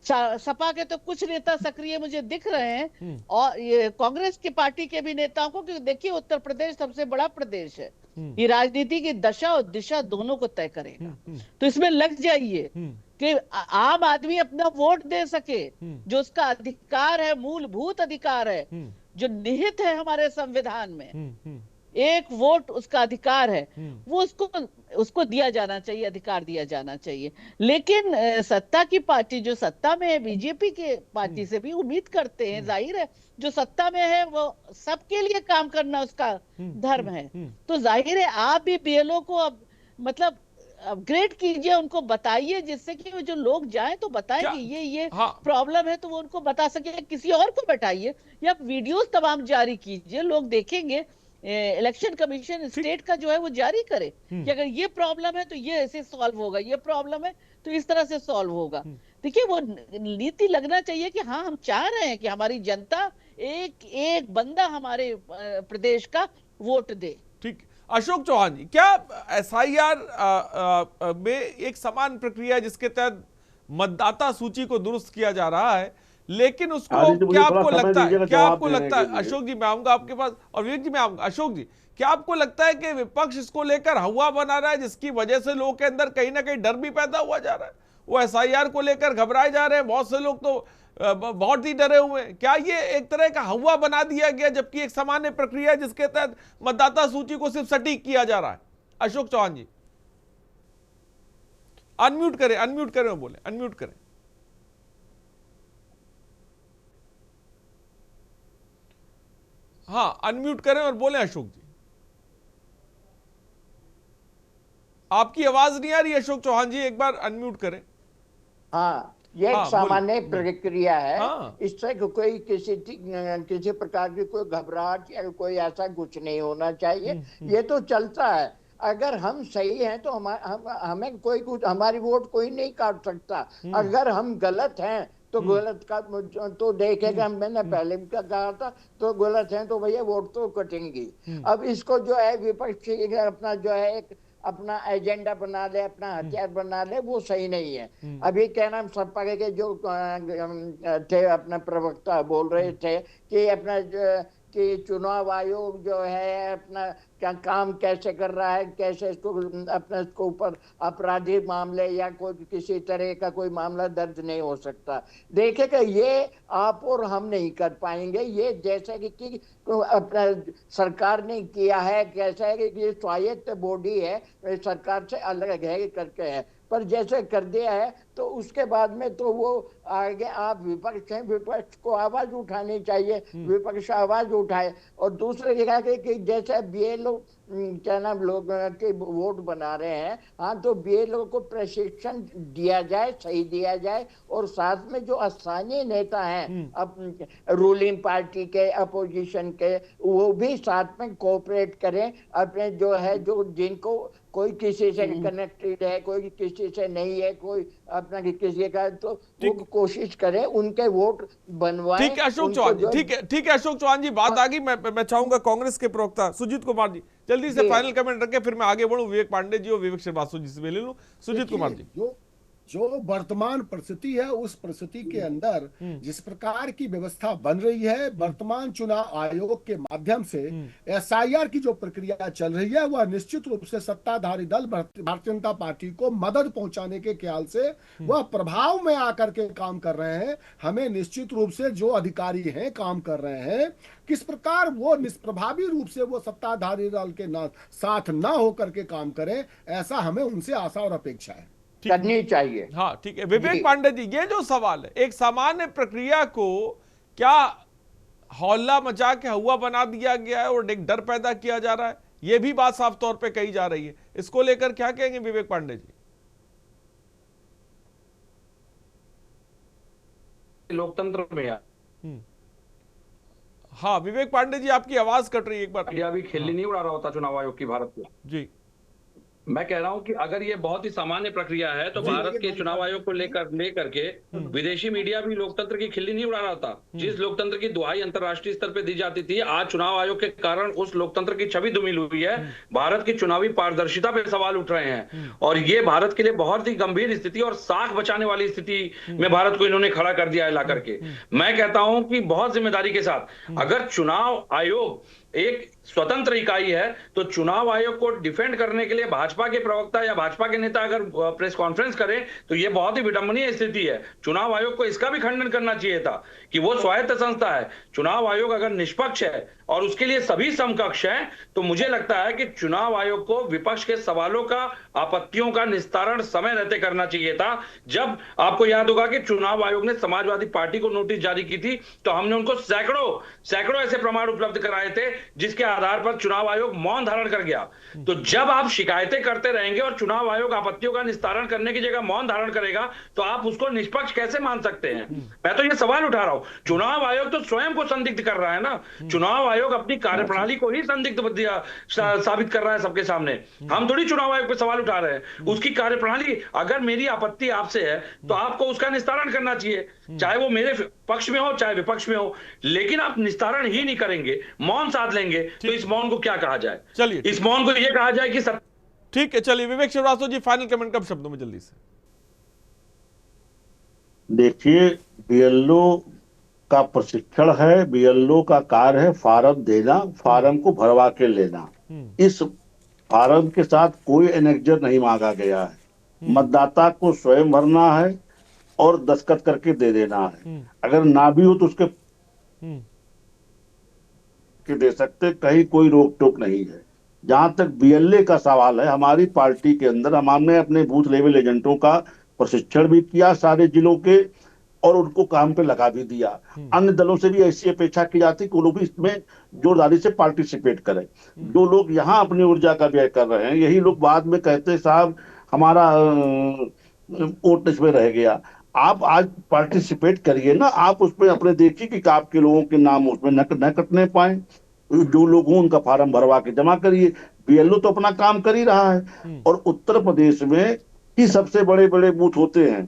सपा के तो कुछ नेता सक्रिय मुझे दिख रहे हैं, और ये कांग्रेस की पार्टी के भी नेताओं को, क्योंकि देखिए उत्तर प्रदेश सबसे बड़ा प्रदेश है, ये राजनीति की दशा और दिशा दोनों को तय करेगा। तो इसमें लग जाइए कि आम आदमी अपना वोट दे सके, जो उसका अधिकार है, मूलभूत अधिकार है, जो निहित है हमारे संविधान में, एक वोट उसका अधिकार है, वो उसको दिया जाना चाहिए, अधिकार दिया जाना चाहिए। लेकिन सत्ता की पार्टी जो सत्ता में है, बीजेपी के पार्टी से भी उम्मीद करते हैं, जाहिर है जो सत्ता में है वो सबके लिए काम करना उसका धर्म है, तो जाहिर है आप भी बीएलओ को अब मतलब अपग्रेड कीजिए, उनको बताइए, जिससे कि जो लोग जाएं तो बताएं कि ये प्रॉब्लम है, तो वो उनको बता सके। किसी और को बैठाइए या वीडियोस तमाम जारी कीजिए, लोग देखेंगे। इलेक्शन कमीशन स्टेट का जो है वो जारी करे कि अगर ये प्रॉब्लम है तो ये ऐसे सॉल्व होगा, ये प्रॉब्लम है तो इस तरह से सॉल्व होगा। देखिए वो नीति लगना चाहिए कि हाँ हम चाह रहे हैं कि हमारी जनता एक एक बंदा हमारे प्रदेश का वोट दे। ठीक, अशोक चौहान जी, क्या एसआईआर में एक समान प्रक्रिया जिसके तहत मतदाता सूची को दुरुस्त किया जा रहा है, लेकिन उसको क्या आपको लगता है अशोक जी, मैं आऊंगा आपके पास, और विवेक जी मैं आऊंगा। अशोक जी, क्या आपको लगता है कि विपक्ष इसको लेकर हवा बना रहा है, जिसकी वजह से लोगों के अंदर कहीं ना कहीं डर भी पैदा हुआ जा रहा है? वो एसआईआर को लेकर घबराए जा रहे हैं, बहुत से लोग तो बहुत ही डरे हुए हैं। क्या ये एक तरह का हवा बना दिया गया, जबकि एक सामान्य प्रक्रिया है जिसके तहत मतदाता सूची को सिर्फ सटीक किया जा रहा है? अशोक चौहान जी अनम्यूट करें बोले, अनम्यूट करें। हाँ, अनम्यूट करें और बोले अशोक जी। आपकी आवाज नहीं आ रही अशोक चौहान जी, एक बार अनम्यूट करें। हाँ, ये एक सामान्य प्रक्रिया है। इससे कोई किसी प्रकार की कोई घबराहट या कोई ऐसा कुछ नहीं होना चाहिए। ये तो चलता है। अगर हम सही हैं तो हमें कोई कुछ, हमारी वोट कोई नहीं काट सकता। अगर हम गलत हैं तो गलत का तो देखेगा, मैंने पहले भी कहा था, तो गलत हैं तो भैया वोट तो कटेंगी। अब इसको जो है विपक्ष अपना जो है एक अपना एजेंडा बना ले, अपना हथियार बना ले, वो सही नहीं है। अभी क्या नाम सपा के जो थे अपना प्रवक्ता बोल रहे थे कि अपना कि चुनाव आयोग जो है अपना क्या काम कैसे कर रहा है, कैसे इसको अपने इसको ऊपर आपराधिक मामले या कोई किसी तरह का कोई मामला दर्ज नहीं हो सकता। देखेगा ये आप और हम नहीं कर पाएंगे। ये जैसे कि अपना सरकार ने किया है, कैसा है कि ये स्वायत्त बॉडी है, सरकार से अलग है करके है, पर जैसे कर दिया है तो उसके बाद में तो वो आगे आप विपक्ष हैं, विपक्ष को आवाज उठानी चाहिए, विपक्ष आवाज उठाए। और दूसरी जगह कि जैसे बीएलओ क्या नाम लोग के वोट बना रहे हैं, हाँ तो बीएलओ को प्रशिक्षण दिया जाए, सही दिया जाए, और साथ में जो स्थानीय नेता हैं अब रूलिंग पार्टी के, अपोजिशन के, वो भी साथ में कोऑपरेट करें। अपने जो है जो जिनको कोई किसी से कनेक्टेड है, कोई किसी से नहीं है, कोई अपना किसी का, तो वो कोशिश करें उनके वोट बनवाएं। ठीक है अशोक चौहान जी, ठीक है अशोक चौहान जी, बात आ गई। मैं चाहूंगा कांग्रेस के प्रवक्ता सुजीत कुमार जी जल्दी से फाइनल कमेंट रखें, फिर मैं आगे बढ़ूं विवेक पांडे जी और विवेक श्रीवास्तव जी से ले लूं। सुजीत कुमार जी, जो वर्तमान परिस्थिति है, उस परिस्थिति के अंदर जिस प्रकार की व्यवस्था बन रही है, वर्तमान चुनाव आयोग के माध्यम से एसआईआर की जो प्रक्रिया चल रही है, वह निश्चित रूप से सत्ताधारी दल भारतीय जनता पार्टी को मदद पहुंचाने के ख्याल से वह प्रभाव में आकर के काम कर रहे हैं। हमें निश्चित रूप से जो अधिकारी हैं काम कर रहे हैं, किस प्रकार वो निष्प्रभावी रूप से वो सत्ताधारी दल के साथ ना होकर के काम करें, ऐसा हमें उनसे आशा और अपेक्षा है, करनी चाहिए। हाँ ठीक है विवेक पांडे जी, ये जो सवाल है, एक सामान्य प्रक्रिया को क्या हौला मचा के हुआ बना दिया गया है और एक डर पैदा किया जा रहा है, ये भी बात साफ तौर पे कही जा रही है। इसको लेकर क्या कहेंगे विवेक पांडे जी? लोकतंत्र में हाँ विवेक पांडे जी, आपकी आवाज कट रही है, एक बार। अभी खिल्ली नहीं उड़ा रहा होता चुनाव आयोग की भारत को जी। मैं कह रहा हूं कि अगर ये बहुत ही सामान्य प्रक्रिया है तो भारत के चुनाव आयोग को लेकर के विदेशी मीडिया भी लोकतंत्र की खिल्ली नहीं उड़ा रहा था। जिस लोकतंत्र की दुहाई अंतर्राष्ट्रीय स्तर पे दी जाती थी, आज चुनाव आयोग के कारण उस लोकतंत्र की छवि धूमिल हुई है। भारत की चुनावी पारदर्शिता पे सवाल उठ रहे हैं और ये भारत के लिए बहुत ही गंभीर स्थिति और साख बचाने वाली स्थिति में भारत को इन्होंने खड़ा कर दिया है ला करके। मैं कहता हूं कि बहुत जिम्मेदारी के साथ अगर चुनाव आयोग एक स्वतंत्र इकाई है तो चुनाव आयोग को डिफेंड करने के लिए भाजपा के प्रवक्ता या भाजपा के नेता अगर प्रेस कॉन्फ्रेंस करें तो यह बहुत ही विडंबनीय स्थिति है। चुनाव आयोग को इसका भी खंडन करना चाहिए था कि वो स्वायत्त संस्था है। चुनाव आयोग अगर निष्पक्ष है और उसके लिए सभी समकक्ष हैं तो मुझे लगता है कि चुनाव आयोग को विपक्ष के सवालों का, आपत्तियों का निस्तारण समय रहते करना चाहिए था। जब आपको याद होगा कि चुनाव आयोग ने समाजवादी पार्टी को नोटिस जारी की थी तो हमने उनको सैकड़ों ऐसे प्रमाण उपलब्ध कराए थे जिसके आधार पर चुनाव आयोग मौन धारण कर गया। तो जब आप शिकायतें करते रहेंगे और चुनाव आयोग आपत्तियों का निस्तारण करने की जगह मौन धारण करेगा तो आप उसको निष्पक्ष कैसे मान सकते हैं? मैं तो ये सवाल उठा रहा हूं। चुनाव आयोग तो स्वयं को संदिग्ध कर रहा है ना। चुनाव आयोग अपनी कार्यप्रणाली को ही संदिग्ध साबित कर रहा है सबके सामने। हम थोड़ी चुनाव आयोग पे सवाल उठा रहे हैं, उसकी कार्यप्रणाली, अगर मेरी आपत्ति आपसे है तो आपको उसका निस्तारण करना चाहिए, चाहे वो मेरे पक्ष में हो चाहे विपक्ष में हो, लेकिन आप निस्तारण ही नहीं करेंगे, मौन साध लेंगे, तो इस मौन को क्या कहा जाए? चलिए, इस मौन को यह कहा जाए कि सब ठीक है। चलिए विवेक श्रीवास्तव जी, फाइनल कमेंट कब शब्दों में जल्दी से। देखिए, बीएलओ का प्रशिक्षण है, बीएलओ का कार्य है फॉर्म देना, फॉर्म को भरवा के लेना। इस फॉर्म के साथ कोई एनेक्जर नहीं मांगा गया है, मतदाता को स्वयं भरना है और दस्तखत करके दे देना है। अगर ना भी हो तो उसके दे सकते, कहीं कोई रोक टोक नहीं है। जहां तक बीएलए का सवाल है, हमारी पार्टी के अंदर हमने अपने बूथ लेवल एजेंटों का प्रशिक्षण भी किया सारे जिलों के, और उनको काम पे लगा भी दिया। अन्य दलों से भी ऐसी अपेक्षा की जाती कि वो लोग भी इसमें जोरदारी से पार्टिसिपेट करें। जो लोग यहाँ अपनी ऊर्जा का व्यय कर रहे हैं, यही लोग बाद में कहते साहब हमारा वोट इसमें रह गया। आप आज पार्टिसिपेट करिए ना, आप उसमें अपने देखिए कि आपके लोगों के नाम उसमें न कटने पाए। जो लोग हों उनका फार्म भरवा के जमा करिए। बीएलओ तो अपना काम कर ही रहा है, और उत्तर प्रदेश में ही सबसे बड़े बड़े बूथ होते हैं,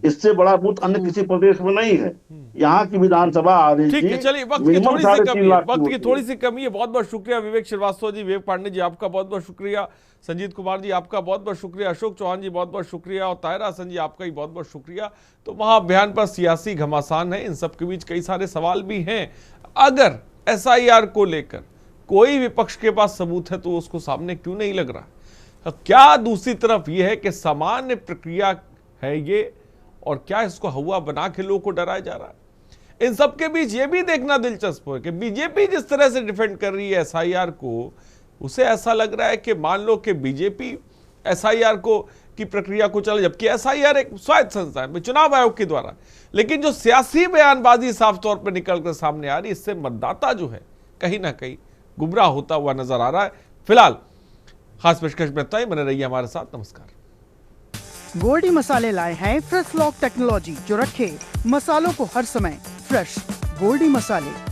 इससे बड़ा बूथ अन्य किसी प्रदेश में नहीं है। यहाँ की विधानसभा ठीक है, चलिए वक्त की थोड़ी सी कमी है, वक्त की थोड़ी सी कमी है। बहुत बहुत शुक्रिया विवेक श्रीवास्तव जी, विवेक पांडे जी आपका बहुत बहुत शुक्रिया, संजीत कुमार जी आपका बहुत बहुत शुक्रिया, अशोक चौहान जी बहुत बहुत शुक्रिया, और ताहिर हसन जी आपका ही बहुत बहुत शुक्रिया। तो महाअभियान पर सियासी घमासान है, इन सब के बीच कई सारे सवाल भी हैं। अगर एसआईआर को लेकर कोई विपक्ष के पास सबूत है तो उसको सामने क्यों नहीं लग रहा? क्या दूसरी तरफ यह है कि सामान्य प्रक्रिया है ये, और क्या इसको हवा बना के लोगों को डराया जा रहा है? इन सब के बीच ये भी देखना दिलचस्प है कि बीजेपी जिस तरह से डिफेंड कर रही है एसआईआर को, उसे ऐसा लग रहा है कि मान लो कि बीजेपी एसआईआर को की प्रक्रिया को चले, जबकि एसआईआर एक स्वायत्त संस्था है चुनाव आयोग के द्वारा। लेकिन जो सियासी बयानबाजी साफ तौर पर निकल कर सामने आ रही, इससे मतदाता जो है कहीं ना कहीं गुमराह होता हुआ नजर आ रहा है। फिलहाल खास पेशकश में इतना ही, बने रहिए हमारे साथ। नमस्कार। गोल्डी मसाले लाए हैं फ्रेश लॉक टेक्नोलॉजी, जो रखे मसालों को हर समय फ्रेश। गोल्डी मसाले।